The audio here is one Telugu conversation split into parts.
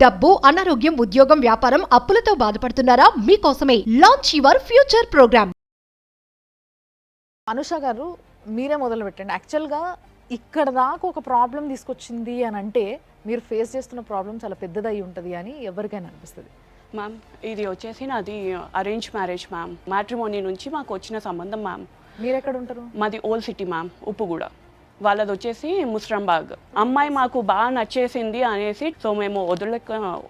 డబ్బు, అనారోగ్యం, ఉద్యోగం, వ్యాపారం, అప్పులతో బాధపడుతున్నారా? మీకోసమే launch your future program. Anusha గారు మీరే మొదలు పెట్టండి. యాక్చువల్గా ఇక్కడ దాకా ఒక ప్రాబ్లం తీసుకొచ్చింది అని అంటే మీరు ఫేస్ చేస్తున్న ప్రాబ్లం చాలా పెద్దదై ఉంటుంది అని ఎవరికైనా అనిపిస్తుంది. మ్యామ్ ఇది వచ్చేసి నాది అరేంజ్ మ్యారేజ్ మ్యామ్. మ్యాట్రిమోనీ నుంచి మాకు వచ్చిన సంబంధం మ్యామ్. మీరు ఎక్కడ ఉంటారు? మాది ఓల్డ్ సిటీ మ్యామ్, ఉప్పుగూడ. వాళ్ళది వచ్చేసి ముస్రంబాగ్. అమ్మాయి మాకు బాగా నచ్చేసింది అనేసి సో మేము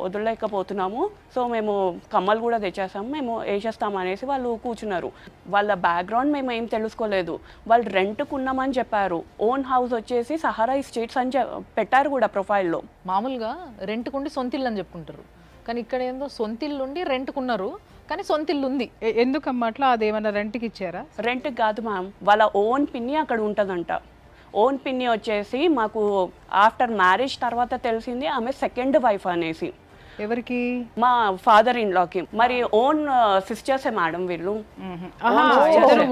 వదలలేకపోతున్నాము. సో మేము కమ్మలు కూడా తెచ్చేసాము, మేము వేసేస్తాము అనేసి వాళ్ళు కూర్చున్నారు. వాళ్ళ బ్యాక్గ్రౌండ్ మేము ఏం తెలుసుకోలేదు. వాళ్ళు రెంట్కు ఉన్నామని చెప్పారు. ఓన్ హౌస్ వచ్చేసి సహారా ఎస్టేట్స్ అని పెట్టారు కూడా ప్రొఫైల్లో. మామూలుగా రెంట్కుండి సొంతిల్లు అని చెప్పుకుంటారు, కానీ ఇక్కడ ఏందో సొంతిల్లు ఉండి రెంట్కున్నారు కానీ సొంతిల్లు ఉంది. ఎందుకమ్మా అట్లా? అదేమన్నా రెంట్కి ఇచ్చారా? రెంట్కి కాదు మ్యామ్, వాళ్ళ ఓన్ పిన్ని అక్కడ ఉంటుందంట. ఓన్ పిన్ని వచ్చేసి మాకు ఆఫ్టర్ మ్యారేజ్ తర్వాత తెలిసింది ఆమె సెకండ్ వైఫ్ అనేసి. ఎవరికి? మా ఫాదర్ ఇన్ లాకి. మరి ఓన్ సిస్టర్సే మేడం వీళ్ళు.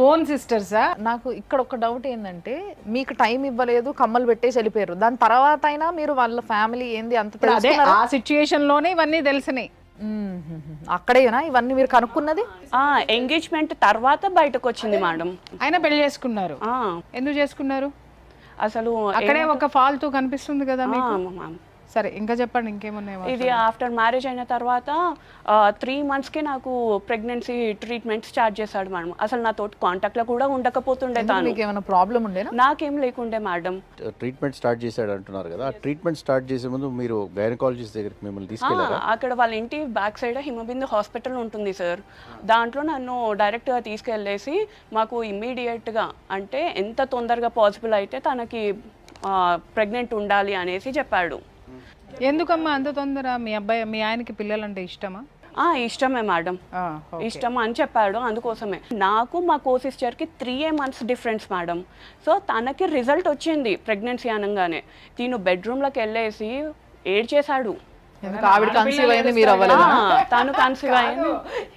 ఓన్ సిస్టర్సా? నాకు ఇక్కడ ఒక డౌట్ ఏంటంటే మీకు టైం ఇవ్వలేదు, కమ్మలు పెట్టేసి వెళ్ళిపోయారు. దాని తర్వాత అయినా మీరు వాళ్ళ ఫ్యామిలీ ఏంది అంత అదే ఆ సిచ్యుయేషన్ లోనే ఇవన్నీ తెలిసినాయి. అక్కడేనా ఇవన్నీ మీరు కనుక్కున్నది? ఎంగేజ్మెంట్ తర్వాత బయటకు వచ్చింది మేడం. ఆయన పెళ్లి చేసుకున్నారు. ఎందుకు చేసుకున్నారు? అసలు అక్కడే ఒక ఫాల్తూ కనిపిస్తుంది కదా మీకు. మ్యామ్ సరే ఇంకా చెప్పండి, ఇంకేమున్నాయి? ఇది ఆఫ్టర్ మ్యారేజ్ అయిన తర్వాత 3 monthsకే నాకు ప్రెగ్నెన్సీ ట్రీట్మెంట్ స్టార్ట్ చేశాడు మేడం. అసలు నాతో కాంటాక్ట్లో కూడా ఉండకపోతుండే. తాను ఏమైనా ప్రాబ్లం ఉండేనా? నాకేం లేకుండే మేడం. ట్రీట్మెంట్ స్టార్ట్ చేశాడు అంటున్నారు కదా, ట్రీట్మెంట్ స్టార్ట్ చేసే ముందు మీరు గైనకాలజిస్ట్ దగ్గరికి మిమ్మల్ని తీసుకెళ్లారా? అక్కడ వాళ్ళ ఇంటి బ్యాక్ సైడ్ హిమబిందు హాస్పిటల్ ఉంటుంది సార్. దాంట్లో నన్ను డైరెక్ట్గా తీసుకెళ్ళేసి మాకు ఇమ్మీడియట్గా అంటే ఎంత తొందరగా పాసిబుల్ అయితే తనకి ప్రెగ్నెంట్ ఉండాలి అనేసి చెప్పాడు. ఎందుకమ్మా అంత తొందర? మీ ఆయనకి పిల్లలంటే ఇష్టమా? ఇష్టమే మేడం, ఇష్టం అని చెప్పాడు. అందుకోసమే నాకు మా కో సిస్టర్కి 3 months డిఫరెన్స్ మేడం. సో తనకి రిజల్ట్ వచ్చింది ప్రెగ్నెన్సీ అనగానే. తిను బెడ్రూమ్లోకి వెళ్ళేసి ఏడ్చేశాడు. ఆవిడ కన్సీవ్ అయింది, మీరు అవ్వలేదు. తను కన్సీవ్ అయింది.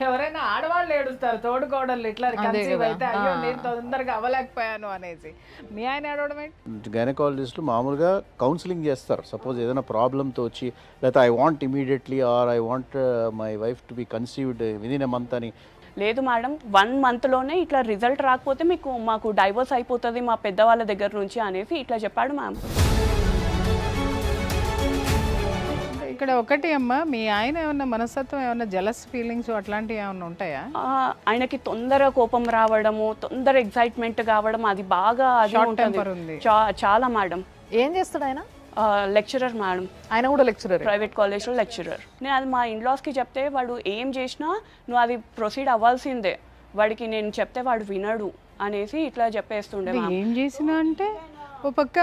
ఎవరైనా ఆడవాళ్ళు ఏడుస్తారు, తోడుకోవడం ఇట్లా కన్సీవ్ అయితే అయ్యో నేను తొందరగా అవ్వలేకపోయాను అనేసి. మీ ఆయన ఏడవడం ఏంటి? గైనకాలజిస్టులు మామూలుగా కౌన్సిలింగ్ చేస్తారు. సపోజ్ ఏదైనా ప్రాబ్లంతో వచ్చి, లేకపోతే I want immediately are I want my wife to be conceived within a month అని. లేదు మేడం, 1 monthలోనే ఇట్లా రిజల్ట్ రాకపోతే మాకు డైవర్స్ అయిపోతుంది మా పెద్దవాళ్ళ దగ్గర నుంచి అనేసి ఇట్లా చెప్పాడు మ్యామ్. ఇక్కడ ఒకటి అమ్మా, మీ ఆయన ఏమన్నా మనస్తత్వం, ఏమన్నా జలస్ ఫీలింగ్స్ అట్లాంటివి ఏమన్నా ఉంటాయా? ఆయనకి తొందర కోపం రావడము, తొందర ఎక్సైట్మెంట్ కావడం, అది బాగా చాలా మేడం. ఏం చేస్తాడు ఆయన? Lecturer madam. ఆయన కూడా లెక్చరర్, ప్రైవేట్ కాలేజ్లో లెక్చరర్. నేను అది మా ఇన్లాస్కి చెప్తే వాడు ఏం చేసినా నువ్వు అది ప్రొసీడ్ అవ్వాల్సిందే, వాడికి నేను చెప్తే వాడు వినడు అనేసి ఇట్లా చెప్పేస్తుండే. ఏం చేసినా అంటే ఓ పక్క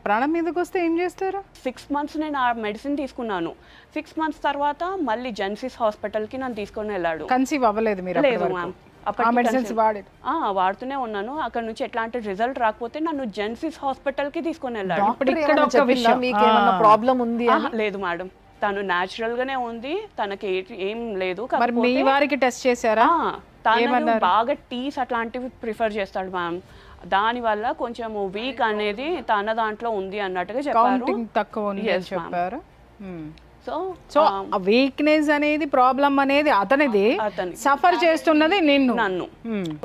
ప్రాణం మీదకి వస్తే ఏం చేస్తారు? 6 months నేను ఆ మెడిసిన్ తీసుకున్నాను. 6 months తర్వాత మళ్ళీ జెన్సిస్ హాస్పిటల్కి నన్ను తీసుకొని వెళ్ళాడు. కన్సీవ్ అవ్వలేదు మీరు? లేదు మ్యామ్, వాడుతూనే ఉన్నాను. అక్కడ నుంచి ఎట్లాంటి రిజల్ట్ రాకపోతే నన్ను జెన్సిస్ హాస్పిటల్కి తీసుకొని వెళ్ళాడు. ప్రాబ్లం ఉంది? లేదు మేడం, తను న్యాచురల్ గానే ఉంది, తనకి ఏం లేదు. మీ వారికి టెస్ట్ చేశారా? తను బాగా టీస్ అట్లాంటివి ప్రిఫర్ చేస్తాడు మ్యామ్. దానివల్ల కొంచెం వీక్ అనేది తన దాంట్లో ఉంది అన్నట్టుగా చెప్పారు. తక్కువ ఉంది చెప్పారు. సో వీక్నెస్ అనేది ప్రాబ్లం అనేది అతనిది, సఫర్ చేస్తున్నది నన్ను.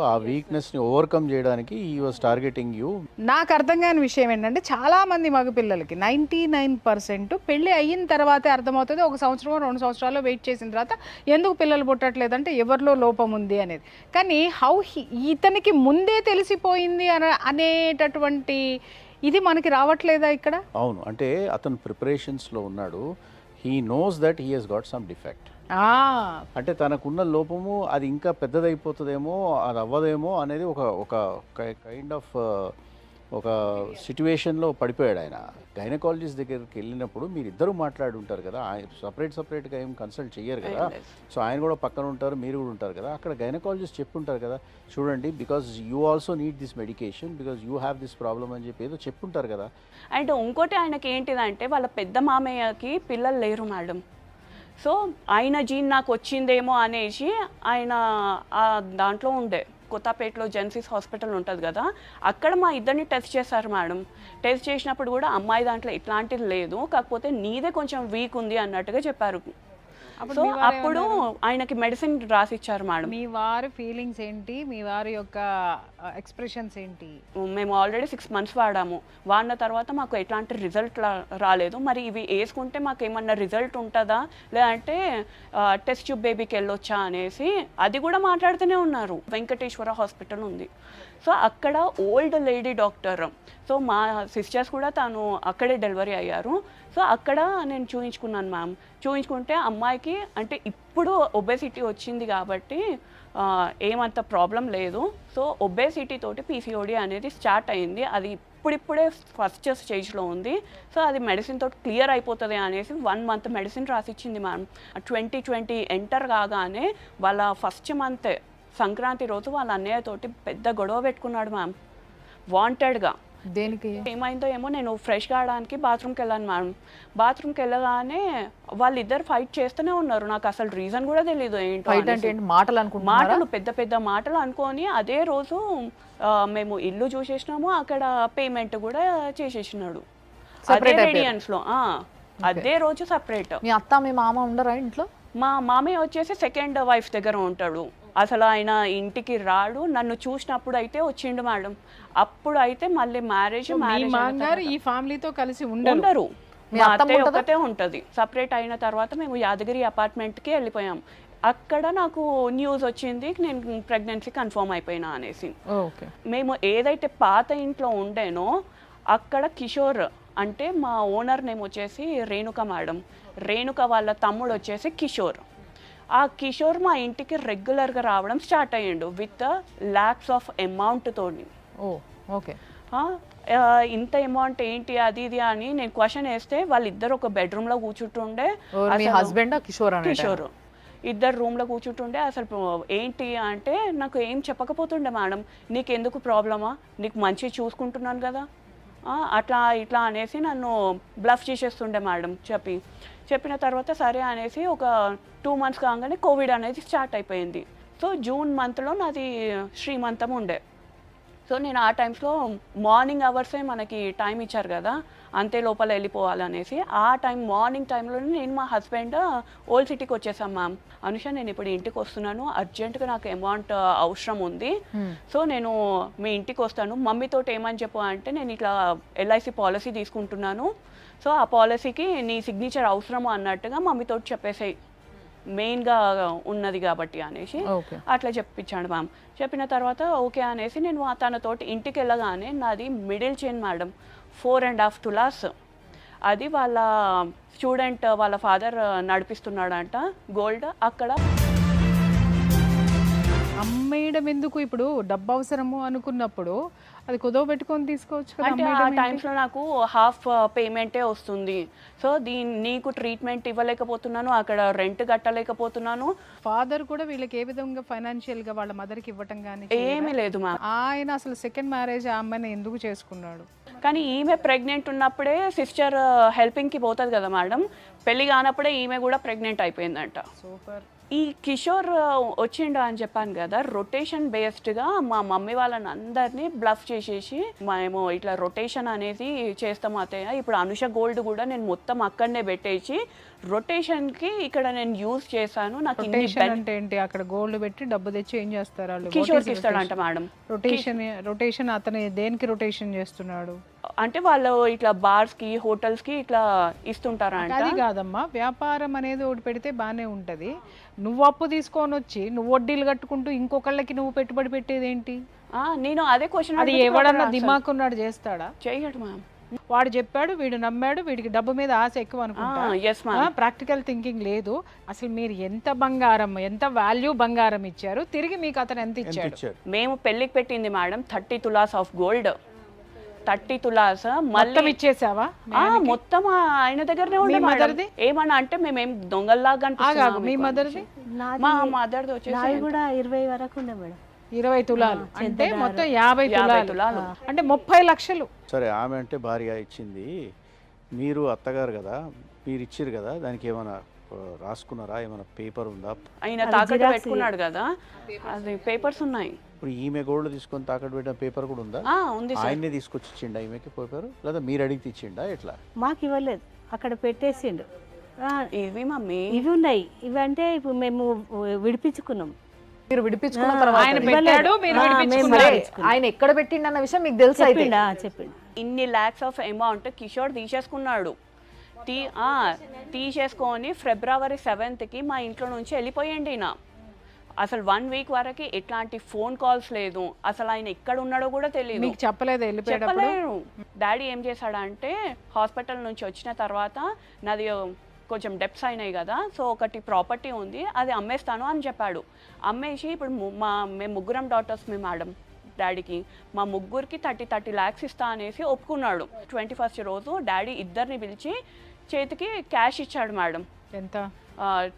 ఆ వీక్నెస్ ని ఓవర్కమ్ చేయడానికి హి వాస్ టార్గెటింగ్ యు. నాకు అర్థం కాని విషయం ఏంటంటే చాలా మంది మగ పిల్లలకి 99% పెళ్లి అయిన తర్వాతే అర్థమవుతుంది. 1 సంవత్సరం 2 సంవత్సరాలు వెయిట్ చేసిన తర్వాత ఎందుకు పిల్లలు పుట్టట్లేదంటే ఎవరిలో లోపం ఉంది అనేది. కానీ ఇతనికి ముందే తెలిసిపోయింది అనేటటువంటి ఇది మనకి రావట్లేదా ఇక్కడ? అవును, అంటే అతను ప్రిపరేషన్స్లో ఉన్నాడు. He knows that he he's got some defect. అంటే తనకున్న లోపము అది ఇంకా పెద్దదైపోతుందేమో, అది అవ్వదేమో అనేది ఒక కైండ్ ఆఫ్ ఒక సిచ్యువేషన్లో పడిపోయాడు ఆయన. గైనకాలజిస్ట్ దగ్గరికి వెళ్ళినప్పుడు మీరు ఇద్దరు మాట్లాడుంటారు కదా, ఆయన సపరేట్గా ఏం కన్సల్ట్ చెయ్యరు కదా. సో ఆయన కూడా పక్కన ఉంటారు, మీరు కూడా ఉంటారు కదా. అక్కడ గైనకాలజిస్ట్ చెప్పుంటారు కదా, చూడండి because you also need this medication because you have this problem అని చెప్పి ఏదో చెప్పుంటారు కదా. అండ్ ఇంకోటి ఆయనకి ఏంటిదంటే వాళ్ళ పెద్ద మామయ్యకి పిల్లలు లేరు మేడం. సో ఆయన జీన్ నాకు వచ్చిందేమో అనేసి ఆయన దాంట్లో ఉండే కొత్తపేటలో జెన్సిస్ హాస్పిటల్ ఉంటుంది కదా, అక్కడ మా ఇద్దరిని టెస్ట్ చేశారు మేడం. టెస్ట్ చేసినప్పుడు కూడా అమ్మాయి దాంట్లో ఇట్లాంటిది లేదు, కాకపోతే నీదే కొంచెం వీక్ ఉంది అన్నట్టుగా చెప్పారు. సో అప్పుడు ఆయనకి మెడిసిన్ రాసిచ్చారు మేడం. మీ వారి ఫీలింగ్స్ ఏంటి, మీ వారి యొక్క ఎక్స్ప్రెషన్స్ ఏంటి? మేము ఆల్రెడీ 6 months వాడాము. వాడిన తర్వాత మాకు ఎట్లాంటి రిజల్ట్ రాలేదు. మరి ఇవి వేసుకుంటే మాకు ఏమన్నా రిజల్ట్ ఉంటుందా, లేదంటే టెస్ట్ ట్యూబ్ బేబీకి వెళ్ళొచ్చా అనేసి అది కూడా మాట్లాడుతూనే ఉన్నారు. వెంకటేశ్వర హాస్పిటల్ ఉంది, సో అక్కడ ఓల్డ్ లేడీ డాక్టర్. సో మా సిస్టర్స్ కూడా తను అక్కడే డెలివరీ అయ్యారు. సో అక్కడ నేను చూయించుకున్నాను మ్యామ్. చూయించుకుంటే అమ్మాయికి అంటే ఇప్పుడు ఒబేసిటీ వచ్చింది కాబట్టి ఏమంత ప్రాబ్లం లేదు. సో ఒబేసిటీ తోటి పీసీఓడి అనేది స్టార్ట్ అయింది. అది ఇప్పుడిప్పుడే ఫస్ట్ స్టేజ్లో ఉంది. సో అది మెడిసిన్ తోటి క్లియర్ అయిపోతుంది అనేసి 1 month మెడిసిన్ రాసిచ్చింది మ్యామ్. 2020 ఎంటర్ కాగానే వాళ్ళ ఫస్ట్ మంత్ సంక్రాంతి రోజు వాళ్ళ అన్నయ్య తోటి పెద్ద గొడవ పెట్టుకున్నాడు మ్యామ్, వాంటెడ్గా. దేనికి? ఏమైందో ఏమో, నేను ఫ్రెష్ కావడానికి బాత్రూమ్కి వెళ్ళాను మ్యామ్. బాత్రూమ్కి వెళ్ళగానే వాళ్ళిద్దరు ఫైట్ చేస్తూనే ఉన్నారు. నాకు అసలు రీజన్ కూడా తెలియదు ఏంటో. ఫైట్ అంటే ఏంటి? మాటలు అనుకుంటున్నారా? మాటలు, పెద్ద పెద్ద మాటలు అనుకొని అదే రోజు మేము ఇల్లు చూసేసినాము, అక్కడ పేమెంట్ కూడా చేసేసినాడు అదే రేడియన్స్లో. అదే రోజు సపరేట్. మీ అత్త మీ మామ ఉండరా ఇంట్లో? మా మామయ్య వచ్చేసి సెకండ్ వైఫ్ దగ్గర ఉంటాడు. అసలు ఆయన ఇంటికి రాడు. నన్ను చూసినప్పుడు అయితే వచ్చిండు మేడం. అప్పుడు అయితే మళ్ళీ మ్యారేజ్ ఈ ఫ్యామిలీతో కలిసి ఉండరు. మా అత్తయ్య ఒకటే ఉంటుంది. సపరేట్ అయిన తర్వాత మేము యాదగిరి అపార్ట్మెంట్కి వెళ్ళిపోయాం. అక్కడ నాకు న్యూస్ వచ్చింది, నేను ప్రెగ్నెన్సీ కన్ఫర్మ్ అయిపోయినా అనేసి. మేము ఏదైతే పాత ఇంట్లో ఉండేనో అక్కడ కిషోర్ అంటే మా ఓనర్ నేమ్ వచ్చేసి రేణుక మేడం. రేణుక వాళ్ళ తమ్ముడు వచ్చేసి కిషోర్. ఆ కిషోర్ మా ఇంటికి రెగ్యులర్గా రావడం స్టార్ట్ అయ్యిండు విత్ lakhs ఆఫ్ అమౌంట్తోని. ఓకే. ఇంత అమౌంట్ ఏంటి అది ఇది అని నేను క్వశ్చన్ వేస్తే వాళ్ళిద్దరు ఒక బెడ్రూమ్లో కూర్చుంటుండే. హస్బెండ్ కిషోర్ ఇద్దరు రూమ్లో కూర్చుంటుండే. అసలు ఏంటి అంటే నాకు ఏం చెప్పకపోతుండే మేడం. నీకు ఎందుకు ప్రాబ్లమా, నీకు మంచి చూసుకుంటున్నాను కదా, అట్లా ఇట్లా అనేసి నన్ను బ్లఫ్ చేసేస్తుండే మేడం. చెప్పిన తర్వాత సరే అనేసి ఒక 2 months కాగానే కోవిడ్ అనేది స్టార్ట్ అయిపోయింది. సో జూన్ మంత్లో నాది శ్రీమంతం ఉండే. సో నేను ఆ టైమ్స్లో మార్నింగ్ అవర్సే మనకి టైం ఇచ్చారు కదా, అంతే లోపల వెళ్ళిపోవాలనేసి ఆ మార్నింగ్ టైంలోనే నేను మా హస్బెండ్ ఓల్డ్ సిటీకి వచ్చేసాం మ్యామ్. అనుష నేను ఇప్పుడు ఇంటికి వస్తున్నాను, అర్జెంటుగా నాకు అమౌంట్ అవసరం ఉంది, సో నేను మీ ఇంటికి వస్తాను, మమ్మీతో ఏమని చెప్పు అంటే నేను ఇట్లా LIC పాలసీ తీసుకుంటున్నాను, సో ఆ పాలసీకి నీ సిగ్నేచర్ అవసరము అన్నట్టుగా మమ్మీతో చెప్పేసాయి, మెయిన్గా ఉన్నది కాబట్టి అనేసి అట్లా చెప్పించాడు మ్యామ్. చెప్పిన తర్వాత ఓకే అనేసి నేను తనతోటి ఇంటికి వెళ్ళగానే నాది మిడిల్ చైన్ మేడం 4.5 tulas. అది వాళ్ళ స్టూడెంట్ వాళ్ళ ఫాదర్ నడిపిస్తున్నాడంట గోల్డ్. అక్కడ అమ్మేయడం ఎందుకు? ఇప్పుడు డబ్బు అవసరము అనుకున్నప్పుడు అది కుదవ పెట్టుకొని తీసుకోవచ్చు కదా. అంటే ఆ టైమ్స్లో నాకు హాఫ్ పేమెంటే వస్తుంది. సో నీకు ట్రీట్మెంట్ ఇవ్వలేకపోతున్నాను, అక్కడ రెంట్ కట్టలేకపోతున్నాను. ఫాదర్ కూడా వీళ్ళకి ఏ విధంగా ఫైనాన్షియల్గా వాళ్ళ మదర్కి ఇవ్వటం కానీ ఏమీ లేదు మ్యామ్. ఆయన అసలు సెకండ్ మ్యారేజ్ ఆ అమ్మాయిని ఎందుకు చేసుకున్నాడు? కానీ ఈమె ప్రెగ్నెంట్ ఉన్నప్పుడే సిస్టర్ హెల్పింగ్కి పోతుంది కదా మేడం, పెళ్ళి కానప్పుడే ఈమె కూడా ప్రెగ్నెంట్ అయిపోయిందంట. సూపర్. ఈ కిషోర్ వచ్చిండు అని చెప్పాను కదా, రొటేషన్ బేస్డ్గా మా మమ్మీ వాళ్ళని అందరినీ బ్లఫ్ చేసేసి మేము ఇట్లా రొటేషన్ అనేది చేస్తాం అత్తయ్య, ఇప్పుడు అనుష గోల్డ్ కూడా నేను మొత్తం అక్కడనే పెట్టేసి రొటేషన్కి ఇక్కడ నేను యూజ్ చేశాను, నాకు అంటే ఏంటి? అక్కడ గోల్డ్ పెట్టి డబ్బు తెచ్చి ఏం చేస్తారు వాళ్ళు? కిషోర్కి ఇస్తాడంట మేడం. రొటేషన్ అతను దేనికి రొటేషన్ చేస్తున్నాడు అంటే వాళ్ళు ఇట్లా బార్స్కి హోటల్స్కి ఇట్లా ఇస్తుంటారంట. అది కాదమ్మా, వ్యాపారం అనేది ఒకటి పెడితే బాగానే ఉంటుంది. నువ్వు అప్పు తీసుకొని వచ్చి నువ్వు వడ్డీలు కట్టుకుంటూ ఇంకొకళ్ళకి నువ్వు పెట్టుబడి పెట్టేది ఏంటి? నేను అదే క్వశ్చన్. అది ఎవడన్నా దిమాక్ ఉన్నాడు చేస్తాడా? చేయడు మ్యామ్. వాడు చెప్పాడు, వీడు నమ్మాడు, వీడికి డబ్బు మీద ఆశ ఎక్కువ అనుకుంటా. ప్రాక్టికల్ థింకింగ్ లేదు. అసలు మీరు ఎంత బంగారం, ఎంత వాల్యూ బంగారం ఇచ్చారు, తిరిగి మీకు అతను ఎంత ఇచ్చాడు? మేము పెళ్లికి పెట్టింది madam 30 tulas of gold. 30 tulas మళ్ళీ ఇచ్చేసావా? మొత్తం ఆయన దగ్గరనే ఉండే. మదర్ది ఏమన్నా అంటే మేమేం దొంగల్లాగా అనిపిస్తున్నాం. మీ మదర్ది? మా మదర్ది వచ్చేసి కూడా 20 వరకు ఉండే మేడం. 20 తులాలు అంటే మొత్తం 50 తులాలు అంటే 30 లక్షలు. సరే, ఆమె అంటే భార్య ఇచ్చింది, మీరు అత్తగారు కదా, మీరు ఇచ్చిరు కదా, దానికి ఏమైనా రాసుకున్నారా? ఏమైనా పేపర్ ఉందా? ఆయన తాకట్టు పెట్టుకున్నాడు కదా, అది పేపర్స్ ఉన్నాయి. ఇప్పుడు ఈమె గోల్డ్ తీసుకొని తాకట్టు పెట్టిన పేపర్ కూడా ఉందా? ఉంది సార్. ఆయన్నే తీసుకొచ్చి ఇచ్చిండా ఈమెకి పేపర్, లేదా మీరు అడిగి ఇచ్చిండా ఎట్లా? మాకు ఇవ్వలేదు, అక్కడ పెట్టేసిండు. ఇవి మమ్మీ ఇవి ఉన్నాయి, ఇవి అంటే ఇప్పుడు మేము విడిపించుకున్నాం. మీరు విడిపించుకున్న తర్వాత ఆయన పెట్టాడు, మీరు విడిపించుకున్నారు. ఆయన ఎక్కడ పెట్టిండన్న విషయం మీకు తెలుసు అయితే? చెప్పిండు ఇన్ని ల్యాక్స్ ఆఫ్ అమౌంట్ కిషోర్ తీసేసుకున్నాడు. తీసేసుకొని February 7th మా ఇంట్లో నుంచి వెళ్ళిపోయండి. నా అసలు 1 week వరకు ఎట్లాంటి ఫోన్ కాల్స్ లేదు, అసలు ఆయన ఎక్కడ ఉన్నాడో కూడా తెలియదు. మీకు చెప్పలేదు వెళ్ళిపోయేటప్పుడు? చెప్పలేరు. డాడీ ఏం చేశాడంటే హాస్పిటల్ నుంచి వచ్చిన తర్వాత నాది కొంచెం డెప్స్ అయినాయి కదా, సో ఒకటి ప్రాపర్టీ ఉంది, అది అమ్మేస్తాను అని చెప్పాడు. అమ్మేసి ఇప్పుడు మేము ముగ్గురం డాటర్స్ మీ మేడం డాడీకి, మా ముగ్గురికి 30 lakhs ఇస్తా అనేసి ఒప్పుకున్నాడు. 21st రోజు డాడీ ఇద్దరిని పిలిచి చేతికి క్యాష్ ఇచ్చాడు మేడం. ఎంత?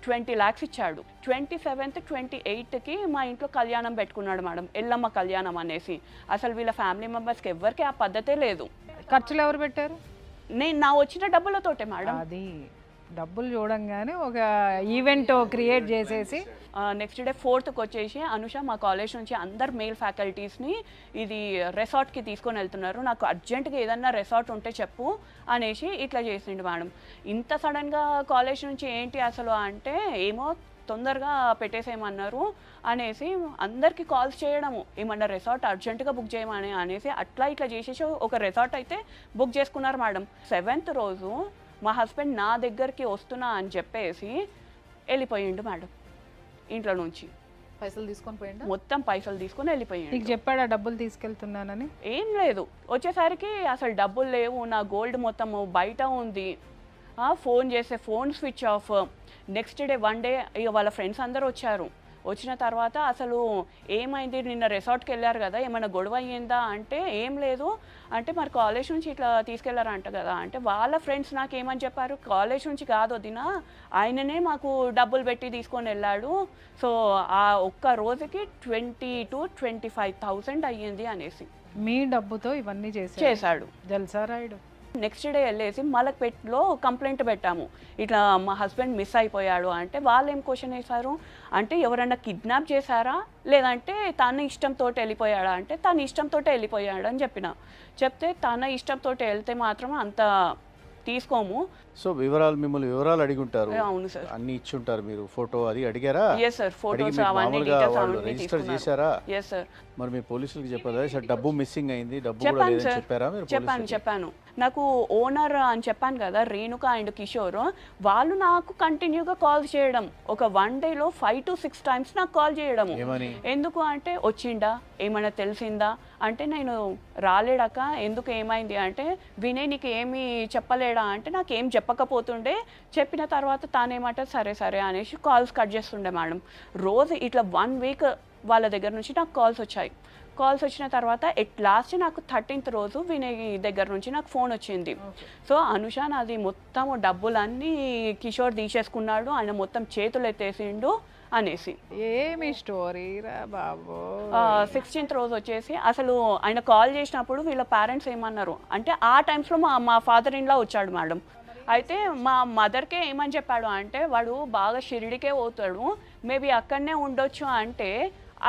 20 lakhs ఇచ్చాడు. 27th 28కి మా ఇంట్లో కళ్యాణం పెట్టుకున్నాడు మేడం, ఎల్లమ్మ కళ్యాణం అనేసి. అసలు వీళ్ళ ఫ్యామిలీ మెంబర్స్కి ఎవరికి ఆ పద్ధతే లేదు. ఖర్చులు ఎవరు పెట్టారు? నా వచ్చిన డబ్బులతోటే మేడం. అది డబ్బులు చూడంగానే ఒక ఈవెంట్ క్రియేట్ చేసేసి నెక్స్ట్ డే 4th వచ్చేసి అనుష మా కాలేజ్ నుంచి అందరు మేల్ ఫ్యాకల్టీస్ని ఇది రెసార్ట్కి తీసుకొని వెళ్తున్నారు, నాకు అర్జెంటుగా ఏదన్నా రెసార్ట్ ఉంటే చెప్పు అనేసి ఇట్లా చేసిండు మేడం. ఇంత సడన్గా కాలేజ్ నుంచి ఏంటి అసలు అంటే ఏమో తొందరగా పెట్టేసేయమన్నారు అనేసి అందరికీ కాల్స్ చేయడము, ఏమన్నా రెసార్ట్ అర్జెంటుగా బుక్ చేయమని అనేసి అట్లా ఇట్లా చేసేసి ఒక రెసార్ట్ అయితే బుక్ చేసుకున్నారు మేడం. 7th రోజు మా హస్బెండ్ నా దగ్గరికి వస్తున్నా అని చెప్పేసి వెళ్ళిపోయిండు మేడం ఇంట్లో నుంచి. పైసలు తీసుకొని పోయిండు, మొత్తం పైసలు తీసుకొని వెళ్ళిపోయిండు. నీకు చెప్పాడా డబ్బులు తీసుకెళ్తున్నానని? ఏం లేదు, వచ్చేసరికి అసలు డబ్బులు లేవు, నా గోల్డ్ మొత్తం బయట ఉంది, ఫోన్ చేస్తే phone switch off. Next day 1 day ఇక వాళ్ళ ఫ్రెండ్స్ అందరూ వచ్చారు. వచ్చిన తర్వాత అసలు ఏమైంది, నిన్న రిసార్ట్కి వెళ్ళారు కదా, ఏమైనా గొడవ అయ్యిందా అంటే ఏం లేదు అంటే, మరి కాలేజ్ నుంచి ఇట్లా తీసుకెళ్లారంట కదా అంటే, వాళ్ళ ఫ్రెండ్స్ నాకు ఏమని చెప్పారు, కాలేజ్ నుంచి కాదు వదినా, ఆయననే మాకు డబ్బులు పెట్టి తీసుకొని వెళ్ళాడు, సో ఆ ఒక్క రోజుకి 20,000-25,000 అయ్యింది అనేసి. మీ డబ్బుతో ఇవన్నీ చేశాడు. జల్సా రాయుడు. నెక్స్ట్ డే వెళ్ళేసి మలక్పేటలో కంప్లైంట్ పెట్టాము, ఇట్లా మా హస్బెండ్ మిస్ అయిపోయాడు అంటే. వాళ్ళు ఏం క్వశ్చన్ వేశారు అంటే, ఎవరన్నా కిడ్నాప్ చేశారా లేదంటే తన ఇష్టంతో వెళ్ళిపోయాడా అంటే, తన ఇష్టంతో వెళ్ళిపోయాడు అని చెప్తే తన ఇష్టంతో వెళ్తే మాత్రం అంత తీసుకోము. సో మిమ్మల్ని వివరాలు అడిగి ఉంటారు. అవును సార్, అన్ని ఇచ్చి ఉంటారు. మీరు ఫోటో అది అడిగారా? ఎస్ సార్, ఫోటోస్ అవన్నీ రిజిస్టర్ చేశారా? Yes sir. మరి మీ పోలీసులకు చెప్పారా సార్ డబ్బు మిస్సింగ్ అయింది, డబ్బు కూడా లేదని చెప్పారా మీరు? చెప్పాను. నాకు ఓనర్ అని చెప్పాను కదా, రేణుక అండ్ కిషోర్, వాళ్ళు నాకు కంటిన్యూగా కాల్ చేయడం, ఒక 1 dayలో 5 to 6 times నాకు కాల్ చేయడము. ఎందుకు అంటే, వచ్చిండా ఏమైనా తెలిసిందా అంటే, నేను రాలేడాక ఎందుకు ఏమైంది అంటే, వినయ్ నీకు ఏమీ చెప్పలేడా అంటే, నాకు ఏం చెప్పకపోతుండే, చెప్పిన తర్వాత తానేమాట సరే సరే అనేసి కాల్స్ కట్ చేస్తుండే మేడం. రోజు ఇట్లా 1 week వాళ్ళ దగ్గర నుంచి నాకు కాల్స్ వచ్చాయి. కాల్స్ వచ్చిన తర్వాత లాస్ట్ నాకు 13th రోజు వినయ్ దగ్గర నుంచి నాకు ఫోన్ వచ్చింది. సో అనుష నాది మొత్తం డబ్బులన్నీ కిషోర్ తీసేసుకున్నాడు, ఆయన మొత్తం చేతులు ఎత్తేసిండు అనేసి. ఏమి స్టోరీ రా బాబు. 16th రోజు వచ్చేసి అసలు ఆయన కాల్ చేసినప్పుడు వీళ్ళ పేరెంట్స్ ఏమన్నారు అంటే, ఆ టైమ్స్లో మా ఫాదర్ ఇన్ లా వచ్చాడు మేడం. అయితే మా మదర్కే ఏమని చెప్పాడు అంటే, వాడు బాగా షిరిడికే పోతాడు, మేబీ అక్కడనే ఉండొచ్చు అంటే,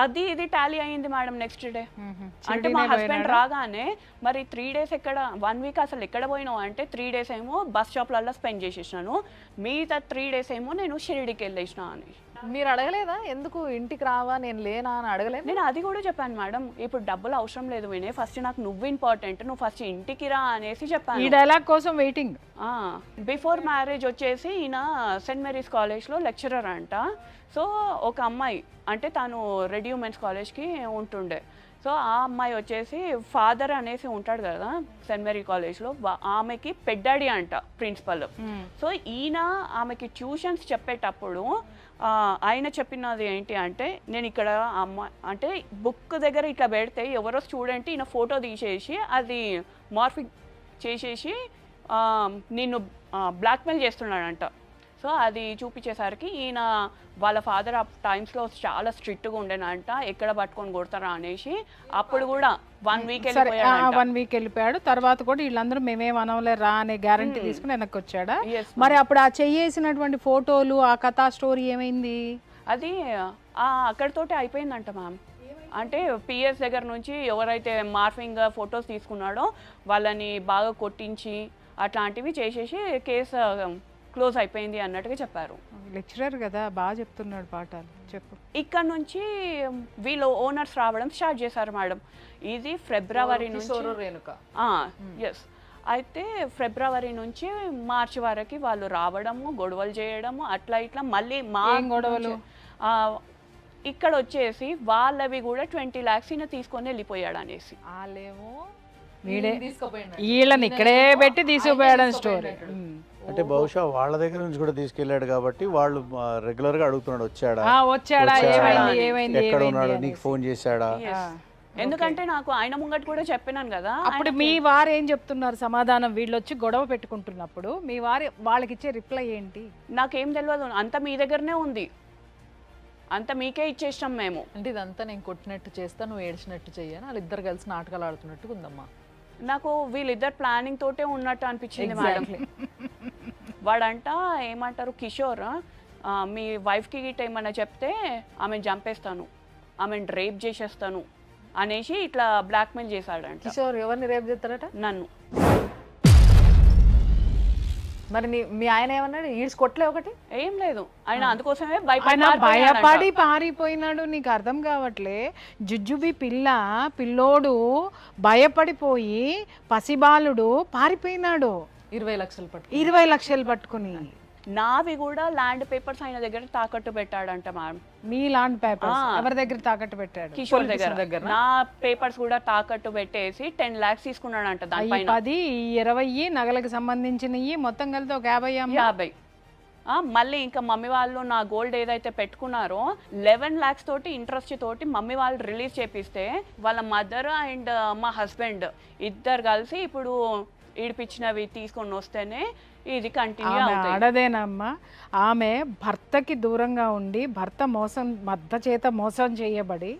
అది ఇది టాలీ అయ్యింది మేడం. నెక్స్ట్ డే అంటే మా హస్బెండ్ రాగానే, మరి 3 days ఎక్కడ, 1 week అసలు ఎక్కడ పోయినావు అంటే, 3 days ఏమో బస్ స్టాప్లలో స్పెండ్ చేసేసినాను, మిగతా 3 days ఏమో నేను షిరిడికి వెళ్ళేసిన అని. మీరు అడగలేదా ఎందుకు ఇంటికి రావా నేను లేనా అని అడగలేదు? నేను అది కూడా చెప్పాను మేడం, ఇప్పుడు డబ్బులు అవసరం లేదు వినే, ఫస్ట్ నాకు నువ్వు ఇంపార్టెంట్, నువ్వు ఫస్ట్ ఇంటికి రా అనేసి చెప్పాను. ఈ డైలాగ్ కోసం వెయిటింగ్. బిఫోర్ మ్యారేజ్ వచ్చేసి ఈయన సెయింట్ మేరీస్ కాలేజ్లో లెక్చరర్ అంట. సో ఒక అమ్మాయి అంటే తను రెడీ ఉమెన్స్ కాలేజ్కి ఉంటుండే. సో ఆ అమ్మాయి వచ్చేసి ఫాదర్ అనేసి ఉంటాడు కదా సెయింట్ మేరీ కాలేజ్లో, ఆమెకి పెద్దాడి అంట ప్రిన్సిపల్. సో ఈయన ఆమెకి ట్యూషన్స్ చెప్పేటప్పుడు ఆయన చెప్పినది ఏంటి అంటే, నేను ఇక్కడ అమ్మాయి అంటే బుక్ దగ్గర ఇట్లా పెడితే ఎవరో స్టూడెంట్ ఈయన ఫోటో తీసేసి అది మార్ఫింగ్ చేసేసి నిన్ను బ్లాక్మెయిల్ చేస్తున్నాడంట. సో అది చూపించేసరికి ఈయన వాళ్ళ ఫాదర్ ఆ టైమ్స్లో చాలా స్ట్రిక్ట్గా ఉండేనంట, ఎక్కడ పట్టుకొని కొడతారా అనేసి. అప్పుడు కూడా 1 వీక్ సరే వెళ్ళిపోయాడు. 1 వీక్ వెళ్ళిపోయాడు. తర్వాత కూడా వీళ్ళందరూ మేమేం అనవలే రా అనే గ్యారంటీ తీసుకుని వెనక్కి వచ్చాడా? Yes, మరి అప్పుడు ఆ చెయ్యేసినటువంటి ఫోటోలు ఆ కథా స్టోరీ ఏమైంది? అది అక్కడితోటే అయిపోయిందంట మ్యామ్. అంటే పిఎస్ దగ్గర నుంచి ఎవరైతే మార్ఫింగ్ ఫొటోస్ తీసుకున్నాడో వాళ్ళని బాగా కొట్టించి అట్లాంటివి చేసేసి కేసు క్లోజ్ అయిపోయింది అన్నట్టుగా చెప్పారు. లెక్చరర్ కదా, బాగా చెప్తున్నాడు పాఠాలు. చెప్పు. ఇక్కడ నుంచి వీళ్ళు ఓనర్స్ రావడం స్టార్ట్ చేశారు మేడం. ఇది ఫిబ్రవరి నుంచి, రేణుక. ఎస్. అయితే ఫిబ్రవరి నుంచి మార్చి వరకు వాళ్ళు రావడము, గొడవలు చేయడము, అట్లా ఇట్లా. మళ్ళీ మా గొడవలు? ఇక్కడ వచ్చేసి వాళ్ళవి కూడా 20 lakhs తీసుకొని వెళ్ళిపోయాడు అనేసి. వాళ్ళేమో వీడే తీసుకుపోయినాడు. వీళ్ళని ఇక్కడే పెట్టి తీసుకుపోయాడని స్టోరీ. అంటే బహుశా వాళ్ళ దగ్గర నుంచి కూడా తీసుకెళ్ళాడు కాబట్టి వాళ్ళు రెగ్యులర్ గా అడుగుతున్నాడు, వచ్చాడా వచ్చాడా, ఏమైంది ఏమైంది ఎక్కడ ఉన్నాడు, ఏమైంది నీకు ఫోన్ చేశాడా. Yes. ఎందుకంటే నాకు ఆయన ముంగట కూడా చెప్పినాను కదా. అప్పుడు మీ వారు ఏం చెప్తున్నారు సమాధానం? వీళ్ళు వచ్చి గొడవ పెట్టుకుంటున్నప్పుడు మీ వారు వాళ్ళకి ఇచ్చే రిప్లై ఏంటి? నాకేం తెలియదు, అంత మీ దగ్గరనే ఉంది, అంత మీకే ఇచ్చేసాం మేము. అంటే ఇదంతా నేను కొట్టినట్టు చేస్తా, నువ్వు ఏడ్చినట్టు చెయ్యను, వాళ్ళిద్దరు కలిసి నాటకాలు ఆడుతున్నట్టు ఉందమ్మా. నాకు వీళ్ళిద్దరు ప్లానింగ్ తోటే ఉన్నట్టు అనిపించింది మేడం. వాడంట ఏమంటారు, కిషోర్ మీ వైఫ్కి గిట్ట ఏమన్నా చెప్తే ఆమెను చంపేస్తాను, ఆమెను రేప్ చేసేస్తాను అనేసి ఇట్లా బ్లాక్మెయిల్ చేశాడంట. కిషోర్ ఎవరిని రేపు చేస్తాడట? నన్ను. మరి మీ ఆయన ఏమన్నాడు? ఈడ్చి కొట్టలే ఒకటి? ఏం లేదు, ఆయన అందుకోసమే ఆయన భయపడి పారిపోయినాడు. నీకు అర్థం కావట్లే. జుజుబి పిల్లోడు భయపడిపోయి పసిబాలుడు పారిపోయినాడు. 20 లక్షలు పట్టు, 20 లక్షలు పట్టుకుని. నావి కూడా ల్యాండ్ పేపర్స్ ఆయన దగ్గర తాకట్టు పెట్టాడంట మ్యామ్. మీ ల్యాండ్ పేపర్స్ ఎవరి దగ్గర తాకట్టు పెట్టాడు? కిషోర్ దగ్గర. నా పేపర్స్ కూడా తాకట్టు పెట్టేసి 10 lakhs తీసుకున్నాడంట. దానిపైన 10, 20 నగలకు సంబంధించినవి మొత్తం కలిసి ఒక 50. మళ్ళీ ఇంకా మమ్మీ వాళ్ళు నా గోల్డ్ ఏదైతే పెట్టుకున్నారో 11 lakhs తోటి ఇంట్రెస్ట్ తోటి మమ్మీ వాళ్ళు రిలీజ్ చేపిస్తే వాళ్ళ మదర్ అండ్ మా హస్బెండ్ ఇద్దరు కలిసి ఇప్పుడు ఈడిపించినవి తీసుకొని వస్తేనే ఇది కంటిన్యూ అవుతుంది. ఆడదేనమ్మా. ఆమె భర్తకి దూరంగా ఉండి భర్త చేత మోసం చేయబడి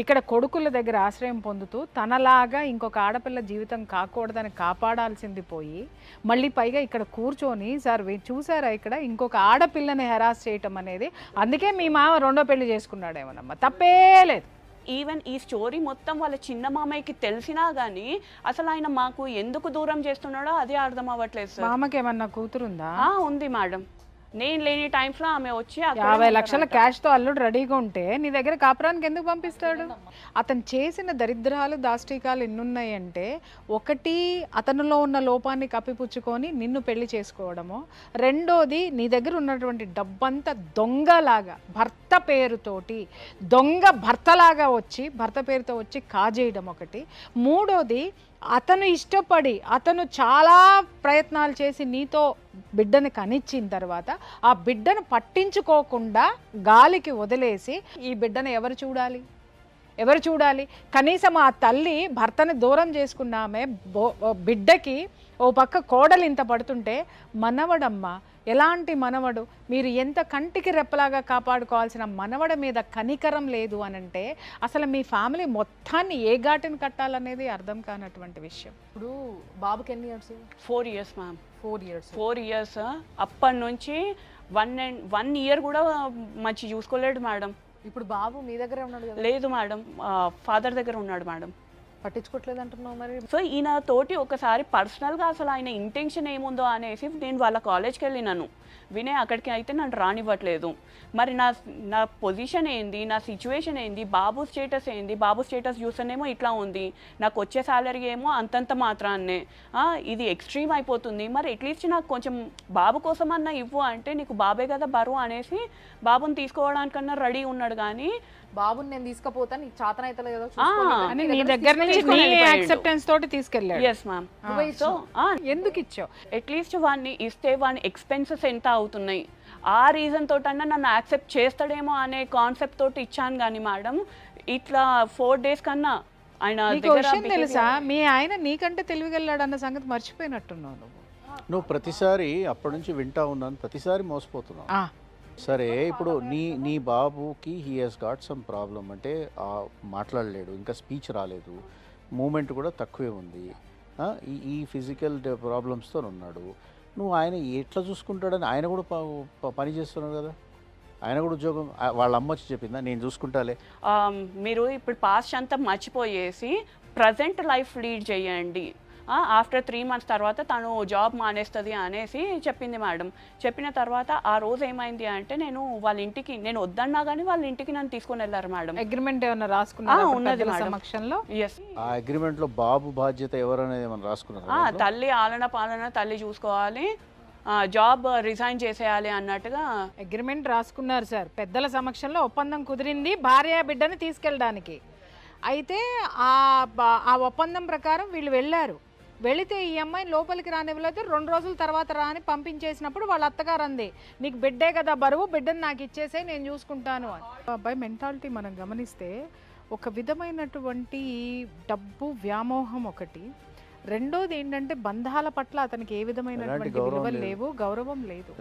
ఇక్కడ కొడుకుల దగ్గర ఆశ్రయం పొందుతూ తనలాగా ఇంకొక ఆడపిల్ల జీవితం కాకూడదని కాపాడాల్సింది పోయి మళ్ళీ పైగా ఇక్కడ కూర్చొని సార్ చూసారా ఇక్కడ ఇంకొక ఆడపిల్లని హెరాస్ చేయటం అనేది. అందుకే మీ మామ 2వ పెళ్లి చేసుకున్నాడేమోనమ్మా, తప్పే లేదు. ఈవెన్ ఈ స్టోరీ మొత్తం వాళ్ళ చిన్న మామయ్యకి తెలిసినా గానీ అసలు ఆయన మాకు ఎందుకు దూరం చేస్తున్నాడో అదే అర్థం అవ్వట్లేదు సార్. మామకి ఏమన్నా కూతురుందా? ఉంది మేడం. నేను లేని టైమ్స్ లో ఆమె వచ్చి 50 లక్షల క్యాష్ తో అల్లుడు రెడీగా ఉంటే నీ దగ్గర కాపురానికి ఎందుకు పంపిస్తాడు? అతను చేసిన దరిద్రాలు దాష్టికాలు ఎన్నున్నాయంటే, ఒకటి అతనిలో ఉన్న లోపాన్ని కప్పిపుచ్చుకొని నిన్ను పెళ్లి చేసుకోవడము, రెండోది నీ దగ్గర ఉన్నటువంటి డబ్బంతా దొంగలాగా భర్త పేరుతోటి దొంగ భర్తలాగా వచ్చి భర్త పేరుతో వచ్చి కాజేయడం ఒకటి, మూడోది అతను ఇష్టపడి అతను చాలా ప్రయత్నాలు చేసి నీతో బిడ్డను కనిచ్చిన తర్వాత ఆ బిడ్డను పట్టించుకోకుండా గాలికి వదిలేసి ఈ బిడ్డను ఎవరు చూడాలి? కనీసం ఆ తల్లి భర్తని దూరం చేసుకున్న ఆమె బిడ్డకి ఓ పక్క కోడలు ఇంత పడుతుంటే, మనవడమ్మ ఎలాంటి మనవడు, మీరు ఎంత కంటికి రెప్పలాగా కాపాడుకోవాల్సిన మనవడ మీద కనికరం లేదు అనంటే అసలు మీ ఫ్యామిలీ మొత్తాన్ని ఏ ఘాటిని కట్టాలనేది అర్థం కానటువంటి విషయం. ఇప్పుడు బాబుకి ఎన్ని ఇయర్స్? 4 years ma'am. 4 years. అప్పటి నుంచి 1 year కూడా మంచి చూసుకోలేడు మేడం. ఇప్పుడు బాబు మీ దగ్గరే ఉన్నాడు కదా? లేదు మేడం, ఫాదర్ దగ్గర ఉన్నాడు మేడం. పట్టించుకోవట్లేదు అంటున్నావు మరి. సో ఈయన తోటి ఒకసారి పర్సనల్గా అసలు ఆయన ఇంటెన్షన్ ఏముందో అనేసి నేను వాళ్ళ కాలేజ్కి వెళ్ళినాను. వినే అక్కడికి అయితే నన్ను రానివ్వట్లేదు. మరి నా పొజిషన్ ఏంది, నా సిచ్యువేషన్ ఏంది, బాబు స్టేటస్ ఏంది, బాబు స్టేటస్ చూస్తేనేమో ఇట్లా ఉంది, నాకు వచ్చే శాలరీ ఏమో అంతంత మాత్రాన్నే, ఇది ఎక్స్ట్రీమ్ అయిపోతుంది. మరి అట్లీస్ట్ నాకు కొంచెం బాబు కోసం అన్నా ఇవ్వు అంటే, నీకు బాబే కదా బరువు అనేసి బాబుని తీసుకోవడానికన్నా రెడీ ఉన్నాడు. కానీ బాబుని నేను తీసుకుపోతాను, నీకు చేతన అయితే లేదో అని నీ దగ్గర నుంచి నీ యాక్సెప్టెన్స్ తోటి తీసుకెళ్ళాడు. Yes ma'am. సో ఎందుకు ఇచ్చావు? అట్లీస్ట్ వాడిని ఇస్తే వాడిని ఎక్స్పెన్సెస్ ఎంత అవుతున్నాయి, ఆ రీజన్ తోటన్నా నన్ను యాక్సెప్ట్ చేస్తాడేమో అనే కాన్సెప్ట్ తోటి ఇచ్చాను. కానీ మేడం ఇట్లా 4 days కన్నా ఆయన తెలుసా, మీ ఆయన నీకంటే తెలివిగల్లాడు అన్న సంగతి మర్చిపోయినట్టున్నావు నువ్వు. నువ్వు ప్రతిసారి అప్పటి నుంచి వింటా ఉన్నాను, ప్రతిసారి మోసపోతున్నావు. సరే ఇప్పుడు నీ బాబుకి he he's got some problem, అంటే మాట్లాడలేడు, ఇంకా స్పీచ్ రాలేదు, మూమెంట్ కూడా తక్కువే ఉంది, ఈ ఫిజికల్ ప్రాబ్లమ్స్తో ఉన్నాడు. నువ్వు ఆయన ఎట్లా చూసుకుంటాడని, ఆయన కూడా పని చేస్తున్నాడు కదా, ఆయన కూడా ఉద్యోగం, వాళ్ళ అమ్మ వచ్చి చెప్పిందా నేను చూసుకుంటాలే. మీరు ఇప్పుడు పాస్ట్ అంతా మర్చిపోయేసి ప్రజెంట్ లైఫ్ లీడ్ చేయండి. ఆఫ్టర్ 3 months తర్వాత తను జాబ్ మానేస్తుంది అనేసి చెప్పింది మేడం. చెప్పిన తర్వాత ఆ రోజు ఏమైంది అంటే నేను వాళ్ళ ఇంటికి, నేను వద్దన్నా కానీ వాళ్ళ ఇంటికి నన్ను తీసుకొని వెళ్ళారు మేడం. అగ్రిమెంట్ ఏమన్నా రాసుకున్నారా ఉన్నది సమక్షంలో? ఎస్. ఆ అగ్రిమెంట్ లో బాబు బాధ్యత ఎవరనేది ఏమన్నా రాసుకున్నారు? తల్లి ఆలన పాలన తల్లి చూసుకోవాలి, జాబ్ రిజైన్ చేసేయాలి అన్నట్టుగా అగ్రిమెంట్ రాసుకున్నారు సార్. పెద్దల సమక్షంలో ఒప్పందం కుదిరింది భార్య బిడ్డని తీసుకెళ్ళడానికి. అయితే ఆ ఒప్పందం ప్రకారం వీళ్ళు వెళ్ళారు. వెళితే ఈ అమ్మాయిని లోపలికి రానివ్వలేదు. 2 రోజుల తర్వాత రాని పంపించేసినప్పుడు వాళ్ళ అత్తగారు అంది, నీకు బిడ్డే కదా బరువు, బిడ్డను నాకు ఇచ్చేసే నేను చూసుకుంటాను అని. అబ్బాయి మెంటాలిటీ మనం గమనిస్తే ఒక విధమైనటువంటి డబ్బు వ్యామోహం ఒకటి, రెండోది ఏంటంటే బంధాల పట్ల అతనికి ఏ విధమైనటువంటి విలువలు లేవు, గౌరవం లేదు,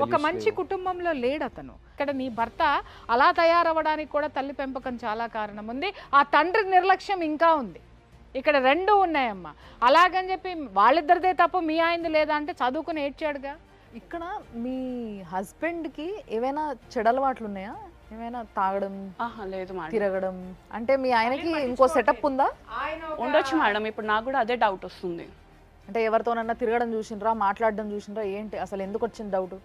ఒక మంచి కుటుంబంలో లేడు అతను. ఇక్కడ నీ భర్త అలా తయారవ్వడానికి కూడా తల్లి పెంపకం చాలా కారణం ఉంది, ఆ తండ్రి నిర్లక్ష్యం ఇంకా ఉంది. ఇక్కడ 2 ఉన్నాయమ్మా. అలాగని చెప్పి వాళ్ళిద్దరిదే తప్పు మీ ఆయనది లేదా అంటే చదువుకుని ఏడ్చాడుగా. ఇక్కడ మీ హస్బెండ్కి ఏమైనా చెడలవాట్లు ఉన్నాయా? ఏమైనా తాగడం, లేదు మేడం, తిరగడం, అంటే మీ ఆయనకి ఇంకో సెటప్ ఉందా? ఉండొచ్చు మేడం. ఇప్పుడు నాకు కూడా అదే డౌట్ వస్తుంది. అంటే ఎవరితోనన్నా తిరగడం చూసిండ్రా, మాట్లాడడం చూసిండ్రా, ఏంటి అసలు ఎందుకు వచ్చింది డౌట్?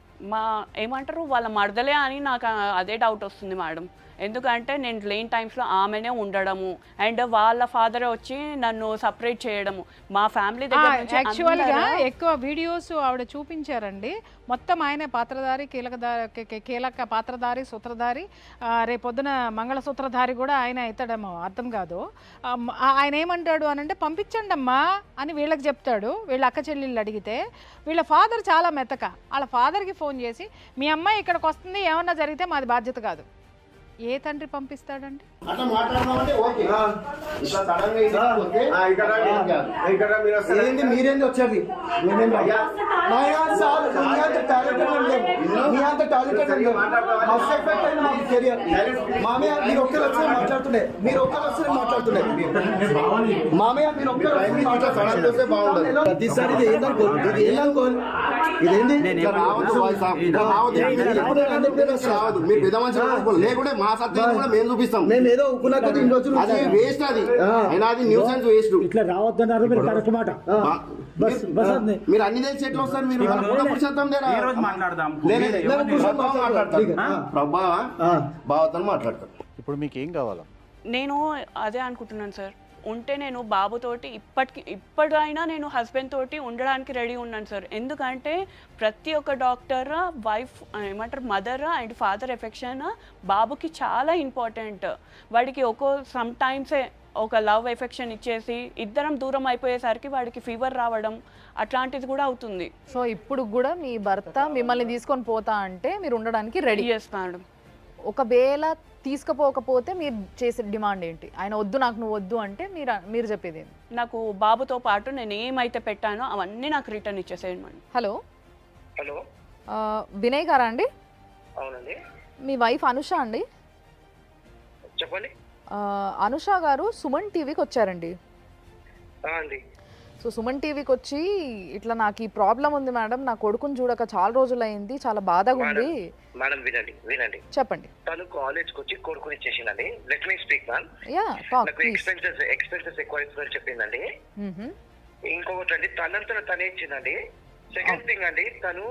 ఏమంటారు వాళ్ళ మరదలే అని నాకు అదే డౌట్ వస్తుంది మేడం. ఎందుకంటే నేను లేని టైమ్స్లో ఆమెనే ఉండడము అండ్ వాళ్ళ ఫాదర్ వచ్చి నన్ను సపరేట్ చేయడము, మా ఫ్యామిలీ దగ్గర నుంచి యాక్చువల్గా ఎక్కువ వీడియోస్ ఆవిడ చూపించారండి. మొత్తం ఆయనే పాత్రధారి, కీలక పాత్రధారి, సూత్రధారి, రేపొద్దున మంగళసూత్రధారి కూడా ఆయన అవుతాడేమో, అర్థం కాదు. ఆయన ఏమంటాడు అని అంటే పంపించండి అమ్మా అని వీళ్ళకి చెప్తాడు. వీళ్ళ అక్క చెల్లెళ్ళు అడిగితే వీళ్ళ ఫాదర్ చాలా మెత్తక, వాళ్ళ ఫాదర్కి ఫోన్ చేసి మీ అమ్మాయి ఇక్కడికి వస్తుంది, ఏమన్నా జరిగితే మాది బాధ్యత కాదు. ఏ తండ్రి పంపిస్తాడండి? మీరేంది వచ్చేది? మామయ్య మీరు ఒక్కరు వచ్చి మాట్లాడుతుండే, మామయ్య మీరు ఒక్కరు ప్రతిసారి ఇదేంది లేకుంటే మా సత్యం కూడా మేము చూపిస్తాం. మేము ఏదో ఉప్పులా ఇన్ని రోజులు అది వేస్ట్, అది అయినా అది న్యూసెన్స్ వేస్ట్. ఇట్లా రావద్దన్నారు మీరు కరెక్ట్ మాట. మీరు అన్ని తెలిసి ఎట్లా వస్తారు? మీరు బావతో మాట్లాడతారు. ఇప్పుడు మీకు ఏం కావాలా? నేను అదే అనుకుంటున్నాను సార్. ఉంటే నేను బాబుతోటి ఇప్పటికైనా నేను హస్బెండ్ తోటి ఉండడానికి రెడీ ఉన్నాను సార్. ఎందుకంటే ప్రతి ఒక్క డాక్టర్ వైఫ్ ఏమంటారు మదర్ అండ్ ఫాదర్ ఎఫెక్షన్ బాబుకి చాలా ఇంపార్టెంట్. వాడికి సమ్ టైమ్సే ఒక లవ్ ఎఫెక్షన్ ఇచ్చేసి ఇద్దరం దూరం అయిపోయేసరికి వాడికి ఫీవర్ రావడం అట్లాంటిది కూడా అవుతుంది. సో ఇప్పుడు కూడా మీ భర్త మిమ్మల్ని తీసుకొని పోతా అంటే మీరు ఉండడానికి రెడీ? Yes madam. ఒకవేళ తీసుకుపోకపోతే మీరు చేసే డిమాండ్ ఏంటి? ఆయన వద్దు నాకు నువ్వు వద్దు అంటే మీరు చెప్పేది ఏంటి? నాకు బాబుతో పాటు నేను ఏమైతే పెట్టానో అవన్నీ నాకు రిటర్న్ ఇచ్చేసేయండి మేడం. హలో హలో, వినయ్ గారా అండి? అవునండి. మీ వైఫ్ అనుష అండి? చెప్పండి. అనుష గారు సుమన్ టీవీకి వచ్చారండి. అండి. సో సుమన్ టీవీకి వచ్చి ఇట్లా నాకు ఈ ప్రాబ్లం ఉంది మేడం, నా కొడుకుని చూడక చాలా రోజులు అయింది, చాలా బాధగా ఉంది. మేడం వినండి చెప్పండి. తను కాలేజ్కి వచ్చి కొడుకుని ఇచ్చేసిందండి. Let me speak ma'am. నాకు ఎక్స్పెన్సెస్ ఎక్కువ ఇస్తుందని చెప్పిందండి. ఇంకొకటి అండి, తనంతా తనే ఇచ్చిందండి. సెకండ్ థింగ్ అండి, తను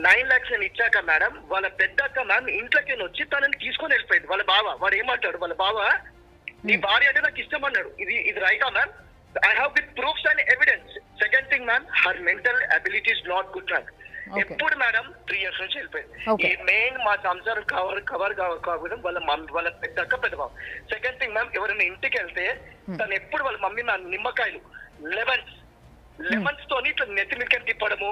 9 lakhs అని ఇచ్చాక మేడం వాళ్ళ పెద్ద అక్క మ్యామ్ ఇంట్లోకి వచ్చి తనని తీసుకొని వెళ్ళిపోయింది. వాళ్ళ బావ వాడు ఏమంటాడు, వాళ్ళ బావ నీ భార్య అంటే నాకు ఇష్టం అన్నాడు. ఇది రైటా ma'am? I have with proofs and evidence. Second thing, ma'am, her mental ability is not good, ma'am. ఎప్పుడు మేడం 3 years నుంచి వెళ్ళిపోయింది. ఈ మెయిన్ మా సంసారం కవర్ కావడం వాళ్ళ పెద్ద అక్క పెద్ద బాబు. సెకండ్ థింగ్ మ్యామ్, ఎవరైనా ఇంటికి వెళ్తే తను ఎప్పుడు వాళ్ళ మమ్మీ నా నిమ్మకాయలు లెమన్స్ తోని ఇట్లా నెత్తి మిక్కని తిప్పడము,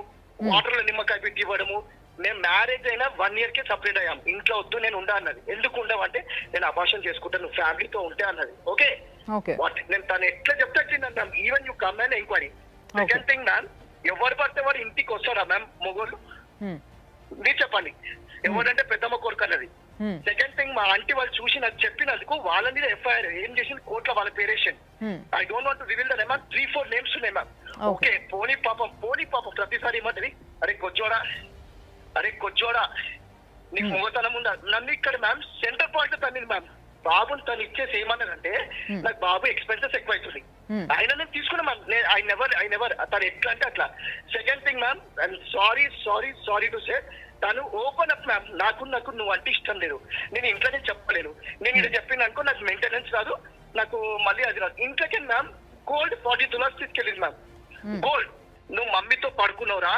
వాటర్ లో నిమ్మకాయ పెట్టి ఇవ్వడము. మేము మ్యారేజ్ అయినా 1 year కే సపరేట్ అయ్యాం. ఇంట్లో వద్దు నేను ఉండా అన్నది. ఎందుకు ఉండవంటే నేను అబార్షన్ చేసుకుంటా, నువ్వు ఫ్యామిలీతో ఉంటే అన్నది. ఓకే, నేను తను ఎట్లా చెప్తా ma'am, even you come and enquiry. Second thing ma'am, ఎవరు పడితే వాడు ఇంటికి వస్తారా మ్యామ్ మొగోళ్ళు? మీరు చెప్పండి, ఎవరంటే పెద్దమ్మ కొడుకు అన్నది. సెకండ్ థింగ్, మా ఆంటీ వాళ్ళు చూసి నాకు చెప్పినందుకు వాళ్ళ మీద ఎఫ్ఐఆర్ ఏం చేసింది కోర్టులో, వాళ్ళ పేరేషన్. I don't want to reveal the name. 3-4 names ఉన్నాయి మ్యామ్. ఓకే, పోనీ పాపం ప్రతిసారి ఏమంటది, అరే కొచ్చోడా నీకు మొగతనం ఉందా? నన్ను ఇక్కడ మ్యామ్ సెంటర్ పాయింట్ తన్నింది మ్యామ్. బాబుని తను ఇచ్చేసి ఏమన్నారంటే, నాకు బాబు ఎక్స్పెన్సెస్ ఎక్కువ అవుతుంది, ఆయన నేను తీసుకున్నా మ్యామ్. ఐ నెవర్ తను ఎట్లా అంటే అట్లా. Second thing ma'am, I'm sorry to say, తను ఓపెన్ అప్ మ్యామ్. నాకు నువ్వు అంటే ఇష్టం లేదు, నేను ఇంట్లోనే చెప్పలేను. నేను ఇక్కడ చెప్పిన అనుకో నాకు మెయింటెనెన్స్ రాదు, నాకు మళ్ళీ అది రాదు. ఇంట్లోకి మ్యామ్ గోల్డ్ 40 తులాస్ తీసుకెళ్ళింది మ్యామ్. గోల్డ్. నువ్వు మమ్మీతో పడుకున్నావురా?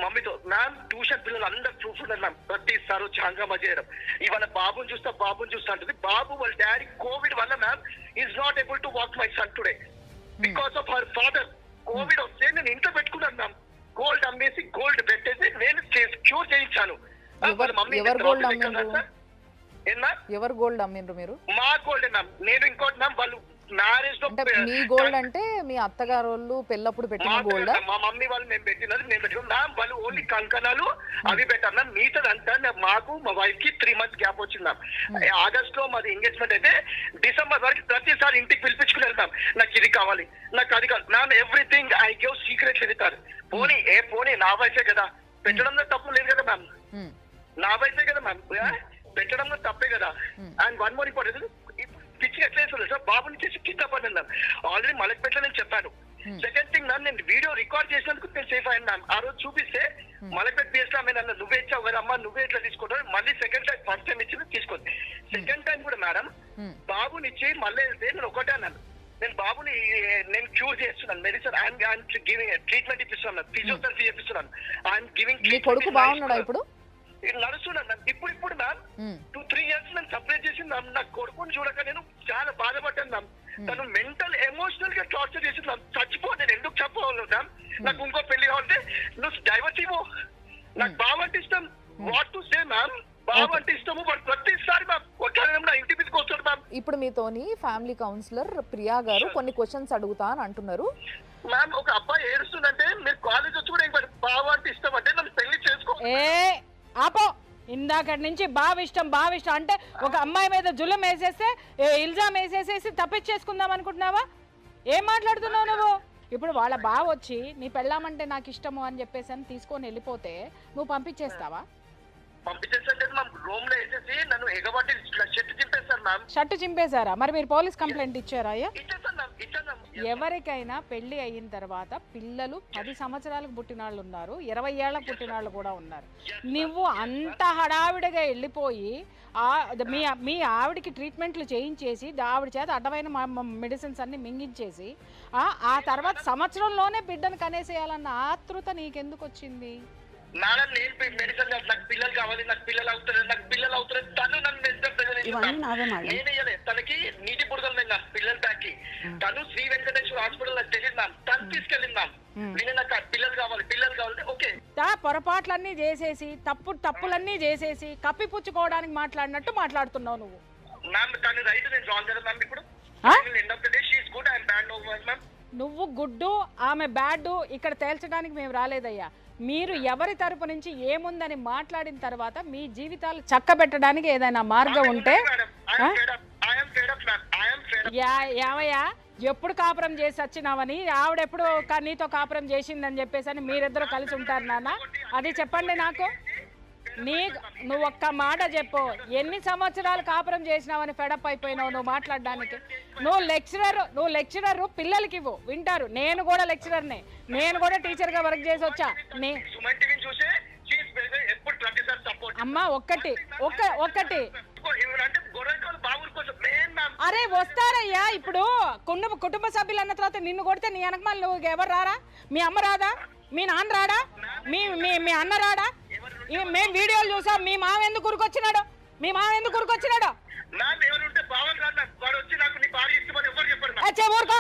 మమ్మీతో మ్యామ్. ట్యూషన్ పిల్లలు అందరు ప్రూఫ్ ఉన్నారు మ్యామ్. ప్రతిసారి వచ్చి హంగామా చేయడం. ఇవాళ బాబుని చూస్తా అంటుంది. బాబు వాళ్ళ డాడీ కోవిడ్ వల్ల ma'am is not able to walk my son today because of her father. Covid వస్తే నేను ఇంట్లో పెట్టుకున్నాను మ్యామ్. గోల్డ్ అమ్మేసి గోల్డ్ పెట్టేసి నేను క్యూర్ చేయించాను. ఎవరు గోల్డ్ అమ్మిండ్రు మీరు? మా గోల్డ్ మ్యామ్. నేను ఇంకోటి మ్యామ్, వాళ్ళు మ్యారేజ్ లో మీ గోల్డ్ అంటే మీ అత్తగారు వాళ్ళు పెళ్ళప్పుడు పెట్టిన గోల్డ్? మా మమ్మీ వాళ్ళు మేము పెట్టుకున్నాం మ్యామ్. వాళ్ళు ఓన్లీ కంకణాలు అవి పెట్టారు మ్యామ్. మిగతాదంతా మాకు మా వైఫ్ కి 3 months గ్యాప్ వచ్చింది మ్యామ్. ఆగస్ట్ లో మాది ఎంగేజ్మెంట్ అయితే డిసెంబర్ వరకు ప్రతిసారి ఇంటికి పిలిపించుకుని వెళ్తాం. నాకు ఇది కావాలి, నాకు అది కావాలి ma'am. Everything I give secrets ఎదుగుతారు. పోనీ నా వైఫే కదా, పెట్టడంలో తప్పు లేదు కదా మ్యామ్. నా వైఫే కదా మ్యామ్, పెట్టడంలో తప్పే కదా. అండ్ 1 more ఇంపార్టెంట్, పిచ్చి ఎట్లా వేస్తుంది సార్, బాబుని చేసి కింద పడినాను మ్యామ్. ఆల్రెడీ మలక్పేటలో నేను చెప్పాను. సెకండ్ థింగ్ మ్యామ్, నేను వీడియో రికార్డ్ చేసినందుకు నేను సేఫ్ అయ్యాను మ్యామ్. ఆ రోజు చూపిస్తే మలక్పేట పిఎస్ ఆమె నన్ను నువ్వే ఇచ్చావు కదా అమ్మా, నువ్వే ఇట్లా తీసుకుంటావు. మళ్ళీ సెకండ్ టైం, ఫస్ట్ టైం ఇచ్చింది తీసుకోండి. సెకండ్ టైం కూడా మేడం బాబుని ఇచ్చి మళ్ళీ వెళ్తే నేను ఒకటే అన్నాను, నేను బాబుని నేను క్యూర్ చేస్తున్నాను, మెడిసిన్ ఐఎమ్ గివింగ్ ట్రీట్మెంట్ ఇప్పిస్తున్నాను, ఫిజియోథెరపీ చేపిస్తున్నాను, ఐఎమ్ గివింగ్. మీ కొడుకు బాగున్నాడా ఇప్పుడు? నడుస్తున్నాను మ్యామ్. ఇప్పుడు మ్యామ్ 2-3 years నేను సపరేట్ చేసింది మ్యామ్. నా కొడుకుని చూడక నేను చాలా బాధపడ్డాను మ్యామ్. తను మెంటల్ ఎమోషనల్ గా టార్చర్ చేసింది మ్యామ్. చచ్చిపో, నేను ఎందుకు చెప్పవాలి మ్యామ్? నాకు ఇంకో పెళ్లి కావాలంటే నువ్వు డైవర్స్ ఇవ్వు. నాకు బావ అంటే ఇష్టం. వాట్ టు సే మ్యామ్, బావ అంటే ఇష్టము. బట్ ప్రతిసారి మ్యామ్ కొట్టాలని నా ఇంటి మీదకి వస్తాడు మ్యామ్. ఇప్పుడు మీతోని ఫ్యామిలీ కౌన్సిలర్ ప్రియా గారు కొన్ని క్వశ్చన్స్ అడుగుతా అని అంటున్నారు మ్యామ్. ఒక అబ్బాయి ఏడుస్తుందంటే మీరు కాలేజ్ వచ్చి కూడా ఇంకా బావ అంటే ఇష్టం అంటే నన్ను పెళ్లి చేసుకో. ఆపో, ఇందాకటి నుంచి బావ ఇష్టం అంటే ఒక అమ్మాయి మీద జులం వేసేస్తే ఇల్జాం వేసేసేసి తప్పించేసుకుందాం అనుకుంటున్నావా? ఏం మాట్లాడుతున్నావు నువ్వు? ఇప్పుడు వాళ్ళ బావ వచ్చి నీ పెళ్ళామంటే నాకు ఇష్టము అని చెప్పేసి అని తీసుకొని వెళ్ళిపోతే నువ్వు పంపించేస్తావా? షర్టు చింపేశారా? మరి మీరు పోలీస్ కంప్లైంట్ ఇచ్చారా? ఎవరికైనా పెళ్లి అయిన తర్వాత పిల్లలు 10 సంవత్సరాలకు పుట్టిన వాళ్ళు ఉన్నారు, 20 ఏళ్ళకు పుట్టిన వాళ్ళు కూడా ఉన్నారు. నువ్వు అంత హడావిడిగా వెళ్ళిపోయి మీ ఆవిడికి ట్రీట్మెంట్లు చేయించేసి ఆవిడ చేత అడ్డమైన మెడిసిన్స్ అన్ని మింగించేసి ఆ తర్వాత సంవత్సరంలోనే బిడ్డను కనేసేయాలన్న ఆతృత నీకెందుకు వచ్చింది? మేడం నేను మెడిసిన్ నాకు పిల్లలు కావాలి, నాకు పిల్లలు అవుతారు తను నన్ను నేనే తనకి నీటి బుడగలు నేను పిల్లల బ్యాక్ తను శ్రీ వెంకటేశ్వర హాస్పిటల్ నాకు తెలియదు మ్యామ్. తను తీసుకెళ్ళింది మ్యామ్. నేను నాకు పిల్లలు కావాలి ఓకే. పొరపాట్లన్నీ చేసేసి తప్పులన్నీ చేసేసి కప్పిపుచ్చుకోవడానికి మాట్లాడినట్టు మాట్లాడుతున్నావు నువ్వు మ్యామ్. తను రైట్, నేను జాయిన్ కదా మ్యామ్. ఇప్పుడు end of the day she is good, I am bad over ma'am. నువ్వు గుడ్డు ఆమె బ్యాడ్ ఇక్కడ తేల్చడానికి మేము రాలేదయ్యా. మీరు ఎవరి తరపు నుంచి ఏముందని మాట్లాడిన తర్వాత మీ జీవితాలు చక్కబెట్టడానికి ఏదైనా మార్గం ఉంటే ఏమయ్యా ఎప్పుడు కాపురం చేసి వచ్చినావని ఆవిడెప్పుడు నీతో కాపురం చేసిందని చెప్పేసి అని మీరిద్దరు కలిసి ఉంటారు నాన్న, అది చెప్పండి నాకు. నువ్వు ఒక్క మాట చెప్పు, ఎన్ని సంవత్సరాలు కాపురం చేసినావని ఫెడప్ అయిపోయినావు నువ్వు మాట్లాడడానికి? నువ్వు లెక్చరర్ పిల్లలకి ఇవ్వు, వింటారు. నేను కూడా లెక్చరర్నే, నేను కూడా టీచర్ గా వర్క్ చేసి వచ్చా. అమ్మా ఒక్కటి అరే వస్తారయ్యా. ఇప్పుడు కుటుంబ సభ్యులు అన్న తర్వాత నిన్ను కొడితే నీ వెనకమాల నువ్వు ఎవరు రారా? మీ అమ్మ రాదా? మీ నాన్న రాడా? మీ అన్న రాడా? మేము వీడియోలు చూసాం. మీ మామ ఎందుకు ఉరికొచ్చినాడు? ఊరుకో,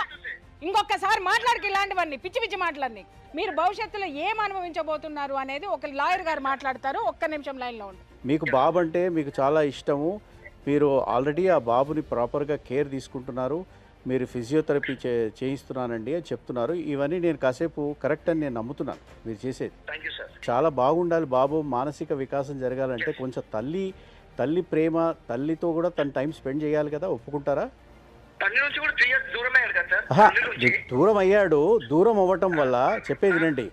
ఇంకొకసారి మాట్లాడికి ఇలాంటివన్నీ పిచ్చి మాటలన్నీ. మీరు భవిష్యత్తులో ఏం అనుభవించబోతున్నారు అనేది ఒక లాయర్ గారు మాట్లాడతారు. ఒక్క నిమిషం లైన్లో ఉండు. మీకు బాబు అంటే మీకు చాలా ఇష్టము, మీరు ఆల్రెడీ ఆ బాబుని ప్రాపర్గా కేర్ తీసుకుంటున్నారు. మీరు ఫిజియోథెరపీ చేయిస్తున్నానండి అని చెప్తున్నారు. ఇవన్నీ నేను కాసేపు కరెక్ట్ అని నేను నమ్ముతున్నాను మీరు చేసేది. Thank you sir. చాలా బాగుండాలి బాబు. మానసిక వికాసం జరగాలంటే కొంచెం తల్లి ప్రేమ, తల్లితో కూడా తన టైం స్పెండ్ చేయాలి కదా. ఒప్పుకుంటారా? తల్లి నుంచి కూడా 3 years దూరం అయ్యాడు కదా సార్. ఆహా, తల్లి నుంచి దూరం అయ్యాడు. దూరం అవ్వటం వల్ల చెప్పేది వినండి,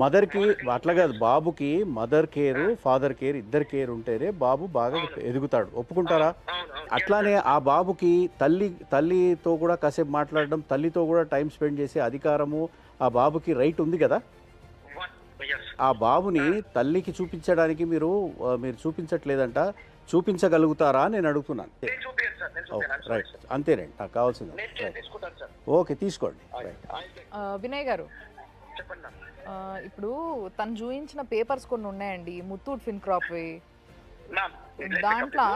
మదర్కి అట్లా కాదు, బాబుకి మదర్ కేర్ ఫాదర్ కేర్ ఇద్దరు కేర్ ఉంటేనే బాబు బాగా ఎదుగుతాడు. ఒప్పుకుంటారా? అట్లానే ఆ బాబుకి తల్లితో కూడా కాసేపు మాట్లాడడం, తల్లితో కూడా టైం స్పెండ్ చేసే అధికారము ఆ బాబుకి రైట్ ఉంది కదా. ఆ బాబుని తల్లికి చూపించడానికి మీరు చూపించట్లేదంట. చూపించగలుగుతారా అని నేను అడుగుతున్నాను. నేను చూపించాను సార్, నేను చూపించాను. రైట్, అంతేనండి నాకు కావాల్సింది. నేను తీసుకుంటాను సార్. ఓకే, తీసుకోండి. రైట్. వినయ్ గారు, చెప్పండి మ్యామ్. ఇప్పుడు తను చూపించిన పేపర్స్ కొన్ని ఉన్నాయండి, ముత్తూట్ ఫిన్క్రాప్వి. మ్యామ్, దాంట్లో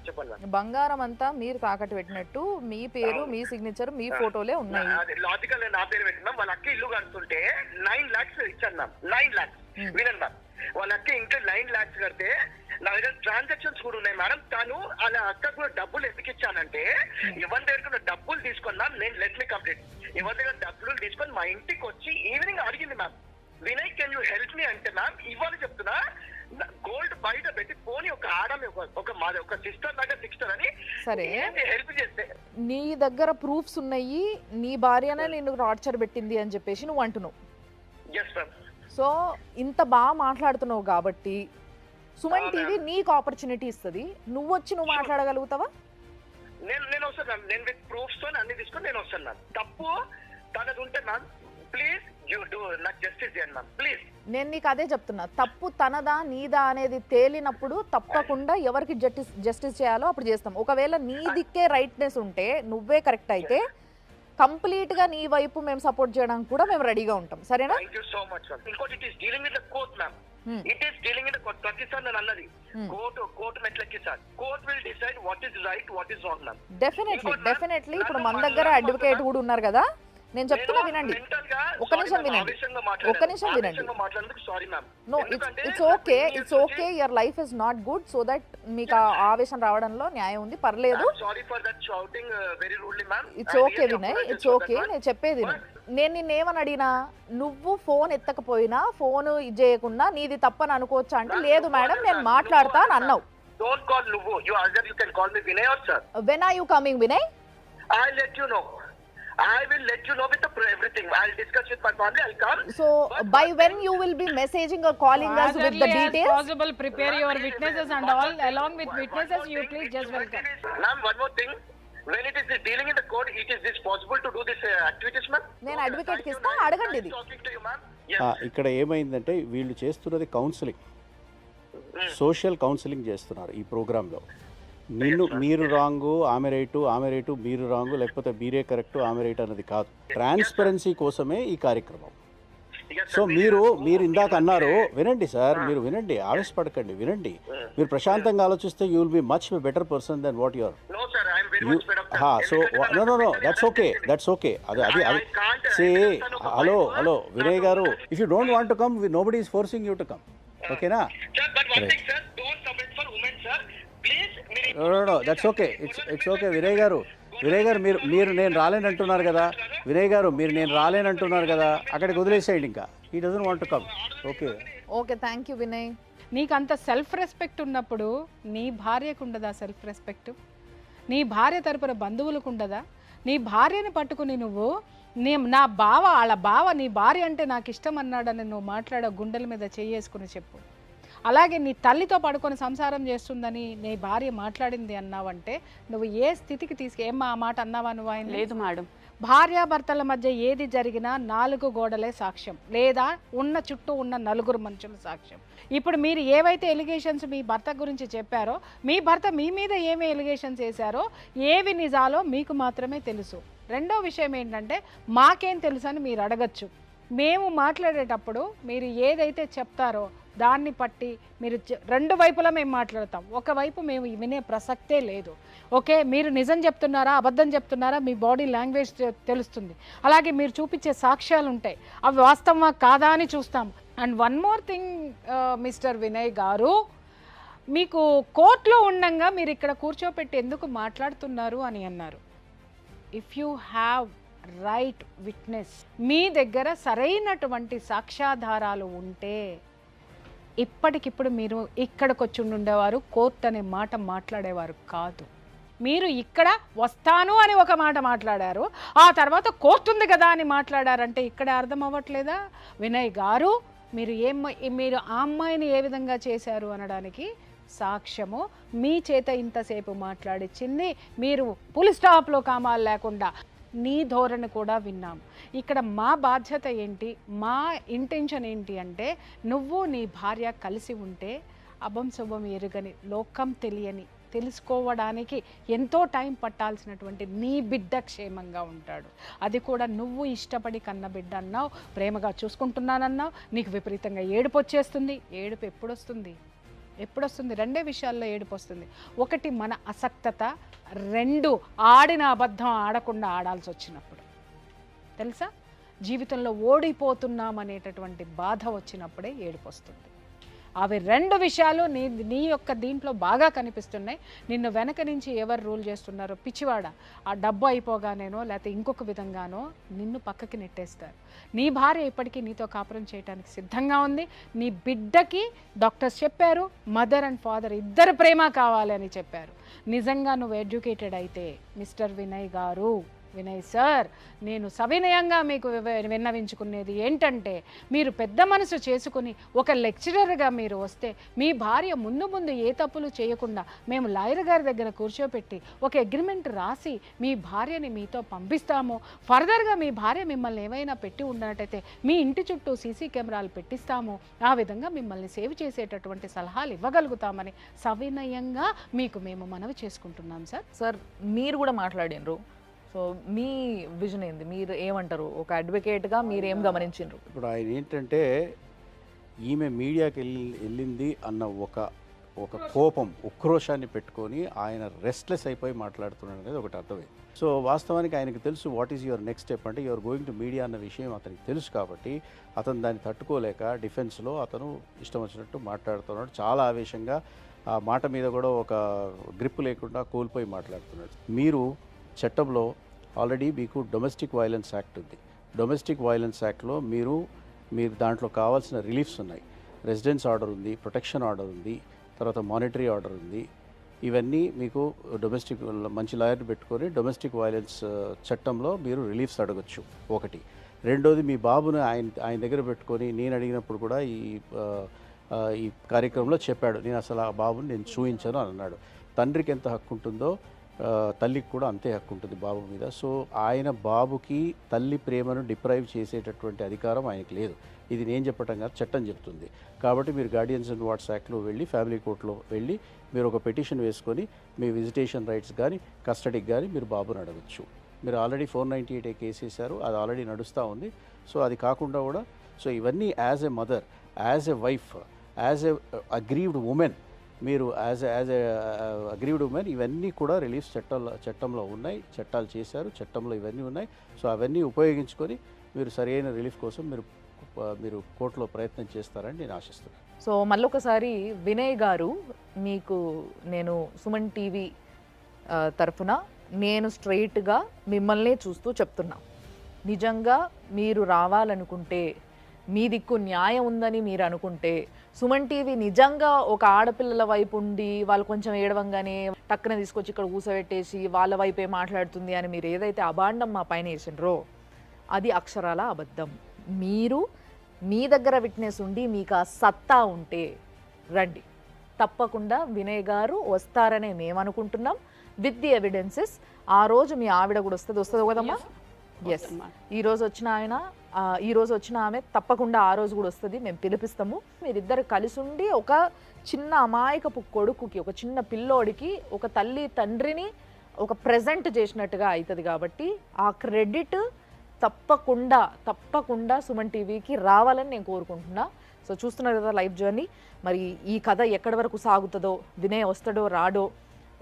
చెప్పండి మ్యామ్. బంగారం అంతా మీరు తాకట్టు పెట్టినట్టు మీ పేరు, మీ సిగ్నేచర్, మీ ఫోటోలే ఉన్నాయి. అది లాజికల్ నా పేరు పెట్టినాం. వాళ్ళ అక్క ఇల్లు కడుతుంటే 9 lakhs ఇచ్చాను మ్యామ్. 9 lakhs వినండి మ్యామ్. వాళ్ళ అక్క ఇంకా 9 lakhs కడితే నా దగ్గర ట్రాన్సాక్షన్స్ కూడా ఉన్నాయి మేడం. తను అలా అక్క కూడా డబ్బులు ఎందుకు ఇచ్చానంటే, ఎవరి దగ్గర డబ్బులు తీసుకున్నా నేను లెట్ మీ కంప్లీట్, ఎవరి దగ్గర డబ్బులు తీసుకొని మా ఇంటికి వచ్చి ఈవినింగ్ అడిగింది ma'am, Vinay can you help me అంటే, మ్యామ్ ఇవాళ చెప్తున్నా గోల్డ్ బయట పెట్టి పోనీ ఒక ఆడమే ఒక సిస్టర్ లాగా సిస్టర్ అని సరే హెల్ప్ చేస్తే, నీ దగ్గర ప్రూఫ్స్ ఉన్నాయి, నీ భార్యనే నిన్ను టార్చర్ పెట్టింది అని చెప్పేసి నువ్వు అంటున్నావు. Yes ma'am. సో ఇంత బాగా మాట్లాడుతున్నావు కాబట్టి సుమన్ టీవీ నీకు ఆపర్చునిటీ ఇస్తుంది. నువ్వు వచ్చి నువ్వు మాట్లాడగలుగుతావా? నేను వస్తాను మ్యామ్. నేను విత్ ప్రూఫ్స్ తో అన్ని తీసుకొని నేను వస్తాను మ్యామ్. తప్పు తనది ఉంటే మ్యామ్ ప్లీజ్ యూ డూ నాకు జస్టిస్ చేయండి మ్యామ్ ప్లీజ్. నేను నీకు అదే చెప్తున్నా, తప్పు తనదా నీదా అనేది తేలినప్పుడు తప్పకుండా ఎవరికి జస్టిస్ చేయాలో అప్పుడు చేస్తాం. ఒకవేళ నీ దిక్కే రైట్నెస్ ఉంటే, నువ్వే కరెక్ట్ అయితే కంప్లీట్ గా నీ వైపు మేము సపోర్ట్ చేయడానికి కూడా మేము రెడీగా ఉంటాం. సరేనా? Thank you so much ma'am. ఇంకోటి it is dealing with the court ma'am. It is dealing with the court. ప్రతిసారి నేను అన్నది కోర్టు మెట్లకి sir, court will decide what is right what is wrong ma'am. Definitely ఇప్పుడు మన దగ్గర అడ్వకేట్ కూడా ఉన్నారు కదా, నేను చెప్తున్నా వినండి. ఒక్క నిమిషం వినండి. No, it's okay your life is not good, so that మీకు ఆ ఆవేశం రావడంలో న్యాయం ఉంది, పర్లేదు. It's okay Vinay, it's okay. నేను చెప్పేది నేను నిన్నేమని అడిగినా, నువ్వు ఫోన్ ఎత్తకపోయినా, ఫోన్ ఇది చేయకుండా నీది తప్పని అనుకోవచ్చా అంటే, లేదు మేడం నేను మాట్లాడతా అని అన్నావు. When are you coming Vinay? I will let you know with everything. I'll discuss with my family. I'll come. So by when you will be messaging or calling us with the details? As possible, prepare your witnesses and all. Along with witnesses, you please just welcome. Ma'am, one more thing. When it is dealing in the court, it is this possible to do this activities, ma'am? నేను అడ్వకేట్ కి ఇస్తా, అడగండి ఇది. Talking to you, ma'am. ఇక్కడ ఏమైందంటే వీళ్ళు చేస్తున్నది కౌన్సిలింగ్, సోషల్ కౌన్సిలింగ్ చేస్తున్నారు ఈ ప్రోగ్రాంలో. మీరు రాంగు ఆమె రైటు మీరు రాంగు, లేకపోతే మీరే కరెక్ట్ ఆమె రైట్ అన్నది కాదు. ట్రాన్స్పరెన్సీ కోసమే ఈ కార్యక్రమం. సో మీరు ఇందాక అన్నారు, వినండి సార్, మీరు వినండి, ఆవేశపడకండి, వినండి. మీరు ప్రశాంతంగా ఆలోచిస్తే you will be much better person then what you are. No, sir. I am very much fed up. So no that's okay. అది సే హలో వినయ్ గారు, if you don't want to come, nobody is forcing you to come. ఓకేనా? Sir, but one thing, sir. Don't submit for women, sir. Please. No that's okay. It's okay Vinay గారు మీరు నేను రాలేనంటున్నారు కదా. వినయ్ గారు మీరు నేను రాలేనంటున్నారు కదా, అక్కడికి వదిలేసేయండి. ఇంకా he doesn't want to come. Okay, thank you Vinay. నీకు అంత సెల్ఫ్ రెస్పెక్ట్ ఉన్నప్పుడు నీ భార్యకు ఉండదా సెల్ఫ్ రెస్పెక్ట్? నీ భార్య తరపున బంధువులకు ఉండదా? నీ భార్యని పట్టుకుని నువ్వు నా వాళ్ళ బావ నీ భార్య అంటే నాకు ఇష్టం అన్నాడని నువ్వు మాట్లాడ, గుండెల మీద చెయ్యేసుకుని చెప్పు. అలాగే నీ తల్లితో పడుకొని సంసారం చేస్తుందని నీ భార్య మాట్లాడింది అన్నావంటే నువ్వు ఏ స్థితికి ఏమ్మా ఆ మాట అన్నావా నువ్వు? ఆయన లేదు మేడం. భార్యాభర్తల మధ్య ఏది జరిగినా 4 గోడలే సాక్ష్యం, లేదా చుట్టూ ఉన్న 4 మనుషుల సాక్ష్యం. ఇప్పుడు మీరు ఏవైతే ఎలిగేషన్స్ మీ భర్త గురించి చెప్పారో, మీ భర్త మీ మీద ఏమి ఎలిగేషన్స్ వేశారో, ఏవి నిజాలో మీకు మాత్రమే తెలుసు. రెండో విషయం ఏంటంటే, మాకేం తెలుసు అని మీరు అడగచ్చు. మేము మాట్లాడేటప్పుడు మీరు ఏదైతే చెప్తారో దాన్ని పట్టి మీరు 2 వైపులా మేము మాట్లాడతాం. ఒకవైపు మేము వినే ప్రసక్తే లేదు. ఓకే, మీరు నిజం చెప్తున్నారా అబద్ధం చెప్తున్నారా మీ బాడీ లాంగ్వేజ్ తెలుస్తుంది. అలాగే మీరు చూపించే సాక్ష్యాలు ఉంటాయి, అవి వాస్తవమా కాదా అని చూస్తాం. And one more thing mister Vinay గారు, మీకు కోర్టులో ఉండంగా మీరు ఇక్కడ కూర్చోపెట్టి ఎందుకు మాట్లాడుతున్నారు అని అన్నారు. If you have right witness, మీ దగ్గర సరైనటువంటి సాక్ష్యాధారాలు ఉంటే ఇప్పటికిప్పుడు మీరు ఇక్కడికి వచ్చి ఉండేవారు, కోర్టు అనే మాట మాట్లాడేవారు కాదు. మీరు ఇక్కడ వస్తాను అని ఒక మాట మాట్లాడారు, ఆ తర్వాత కోర్టు ఉంది కదా అని మాట్లాడారంటే ఇక్కడ అర్థం అవ్వట్లేదా వినయ్ గారు? మీరు ఆ అమ్మాయిని ఏ విధంగా చేశారు అనడానికి సాక్ష్యము మీ చేత ఇంతసేపు మాట్లాడిచ్చింది. మీరు పులి స్టాప్లో కామాలు లేకుండా నీ ధోరణి కూడా విన్నాం. ఇక్కడ మా బాధ్యత ఏంటి, మా ఇంటెన్షన్ ఏంటి అంటే నువ్వు నీ భార్య కలిసి ఉంటే అభం శుభం ఎరుగని, లోకం తెలియని, తెలుసుకోవడానికి ఎంతో టైం పట్టాల్సినటువంటి నీ బిడ్డ క్షేమంగా ఉంటాడు. అది కూడా నువ్వు ఇష్టపడి కన్న బిడ్డ అన్నావు, ప్రేమగా చూసుకుంటున్నానన్నావు, నీకు విపరీతంగా ఏడుపు వచ్చేస్తుంది. ఏడుపు ఎప్పుడొస్తుంది? రెండే విషయాల్లో ఏడుపు వస్తుంది. ఒకటి మన అసక్తత, రెండు ఆడిన అబద్ధం ఆడకుండా ఆడాల్సి వచ్చినప్పుడు. తెలుసా, జీవితంలో ఓడిపోతున్నామనేటటువంటి బాధ వచ్చినప్పుడే ఏడుపు వస్తుంది. అవి రెండు విషయాలు నీ యొక్క దీంట్లో బాగా కనిపిస్తున్నాయి. నిన్ను వెనక నుంచి ఎవరు రూల్ చేస్తున్నారో, పిచ్చివాడ, ఆ డబ్బు అయిపోగానేనో లేకపోతే ఇంకొక విధంగానో నిన్ను పక్కకి నెట్టేస్తారు. నీ భార్య ఇప్పటికీ నీతో కాపురం చేయడానికి సిద్ధంగా ఉంది. నీ బిడ్డకి డాక్టర్స్ చెప్పారు, మదర్ అండ్ ఫాదర్ ఇద్దరు ప్రేమ కావాలి అని చెప్పారు. నిజంగా నువ్వు ఎడ్యుకేటెడ్ అయితే మిస్టర్ వినయ్ గారు, వినయ్ సార్, నేను సవినయంగా మీకు విన్నవించుకునేది ఏంటంటే, మీరు పెద్ద మనసు చేసుకుని ఒక లెక్చరర్గా మీరు వస్తే మీ భార్య ముందు ఏ తప్పులు చేయకుండా మేము లాయర్ గారి దగ్గర కూర్చోపెట్టి ఒక అగ్రిమెంట్ రాసి మీ భార్యని మీతో పంపిస్తాము. ఫర్దర్గా మీ భార్య మిమ్మల్ని ఏమైనా పెట్టి ఉన్నట్టయితే మీ ఇంటి చుట్టూ సీసీ కెమెరాలు పెట్టిస్తాము. ఆ విధంగా మిమ్మల్ని సేవ్ చేసేటటువంటి సలహాలు ఇవ్వగలుగుతామని సవినయంగా మీకు మేము మనవి చేసుకుంటున్నాం సార్. సార్ మీరు కూడా మాట్లాడినరు, సో మీ విజన్ ఏంది, మీరు ఏమంటారు? ఒక అడ్వకేట్గా మీరు ఏం గమనించారు? ఇప్పుడు ఆయన ఏంటంటే, ఈమె మీడియాకి వెళ్ళింది అన్న ఒక కోపం, ఉక్రోషాన్ని పెట్టుకొని ఆయన రెస్ట్లెస్ అయిపోయి మాట్లాడుతున్నాడు అనేది ఒకటి అర్థమైంది. సో వాస్తవానికి ఆయనకు తెలుసు what is your next step, అంటే యువర్ గోయింగ్ టు మీడియా అన్న విషయం అతనికి తెలుసు. కాబట్టి అతను దాన్ని తట్టుకోలేక డిఫెన్స్లో అతను ఇష్టం వచ్చినట్టు మాట్లాడుతున్నాడు. చాలా ఆవేశంగా ఆ మాట మీద కూడా ఒక గ్రిప్ లేకుండా కోల్పోయి మాట్లాడుతున్నాడు. మీరు చట్టంలో ఆల్రెడీ మీకు డొమెస్టిక్ వైలెన్స్ యాక్ట్ ఉంది. డొమెస్టిక్ వైలెన్స్ యాక్ట్లో మీరు దాంట్లో కావాల్సిన రిలీఫ్స్ ఉన్నాయి. రెసిడెన్స్ ఆర్డర్ ఉంది, ప్రొటెక్షన్ ఆర్డర్ ఉంది, తర్వాత మానిటరీ ఆర్డర్ ఉంది. ఇవన్నీ మీకు డొమెస్టిక్ మంచి లాయర్ పెట్టుకొని డొమెస్టిక్ వైలెన్స్ చట్టంలో మీరు రిలీఫ్స్ అడగచ్చు ఒకటి. రెండోది, మీ బాబుని ఆయన దగ్గర పెట్టుకొని నేను అడిగినప్పుడు కూడా ఈ కార్యక్రమంలో చెప్పాడు, నేను అసలు ఆ బాబుని నేను చూయించాను అని అన్నాడు. తండ్రికి ఎంత హక్కు ఉంటుందో తల్లికి కూడా అంతే హక్కు ఉంటుంది బాబు మీద. సో ఆయన బాబుకి తల్లి ప్రేమను డిప్రైవ్ చేసేటటువంటి అధికారం ఆయనకి లేదు. ఇది నేను చెప్పటం కాదు, చట్టం చెప్తుంది. కాబట్టి మీరు గార్డియన్స్ అండ్ వార్డ్స్ యాక్ట్లో వెళ్ళి, ఫ్యామిలీ కోర్టులో వెళ్ళి మీరు ఒక పిటిషన్ వేసుకొని మీ విజిటేషన్ రైట్స్ కానీ కస్టడీకి కానీ మీరు బాబుని అడగచ్చు. మీరు ఆల్రెడీ 498A కేసు వేశారు, అది ఆల్రెడీ నడుస్తూ ఉంది. సో అది కాకుండా కూడా, సో ఇవన్నీ as a mother, as a wife, as a aggrieved women, మీరు యాజ్ ఎ అగ్రీవ్డ్ ఉమెన్ ఇవన్నీ కూడా రిలీఫ్ చట్టంలో ఉన్నాయి. చట్టాలు చేశారు, చట్టంలో ఇవన్నీ ఉన్నాయి. సో అవన్నీ ఉపయోగించుకొని మీరు సరైన రిలీఫ్ కోసం మీరు కోర్టులో ప్రయత్నం చేస్తారని నేను ఆశిస్తున్నాను. సో మళ్ళొకసారి వినయ్ గారు, మీకు నేను సుమన్ టీవీ తరఫున నేను స్ట్రైట్గా మిమ్మల్ని చూస్తూ చెప్తున్నా, నిజంగా మీరు రావాలనుకుంటే, మీ దిక్కు న్యాయం ఉందని మీరు అనుకుంటే, సుమన్ టీవీ నిజంగా ఒక ఆడపిల్లల వైపు ఉండి వాళ్ళు కొంచెం ఏడవంగానే టక్కున తీసుకొచ్చి ఇక్కడ కూసబెట్టేసి వాళ్ళ వైపే మాట్లాడుతుంది అని మీరు ఏదైతే అభాండం మా పైన వేసినరో అది అక్షరాల అబద్ధం. మీరు మీ దగ్గర విట్నెస్ ఉండి మీకు ఆ సత్తా ఉంటే రండి, తప్పకుండా వినయ్ గారు వస్తారనే మేము అనుకుంటున్నాం. విత్ ది ఎవిడెన్సెస్ ఆ రోజు మీ ఆవిడ కూడా వస్తుంది కదమ్మా? ఎస్, ఈరోజు వచ్చిన ఆమె తప్పకుండా ఆ రోజు కూడా వస్తుంది, మేము పిలిపిస్తాము. మీరిద్దరు కలిసి ఉండి ఒక చిన్న అమాయకపు కొడుకుకి, ఒక చిన్న పిల్లోడికి ఒక తల్లి తండ్రిని ఒక ప్రెజెంట్ చేసినట్టుగా అవుతుంది. కాబట్టి ఆ క్రెడిట్ తప్పకుండా సుమన్ టీవీకి రావాలని నేను కోరుకుంటున్నా. సో చూస్తున్నారు కదా లైఫ్ జర్నీ. మరి ఈ కథ ఎక్కడి వరకు సాగుతుందో, వినయ్ వస్తాడో రాడో,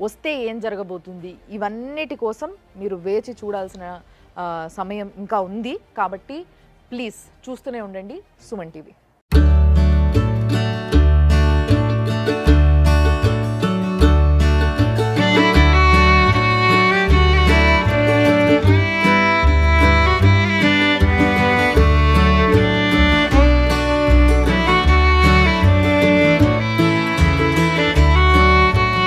వస్తే ఏం జరగబోతుంది, ఇవన్నిటి కోసం మీరు వేచి చూడాల్సిన సమయం ఇంకా ఉంది. కాబట్టి ప్లీజ్ చూస్తూనే ఉండండి సుమన్ టీవీ.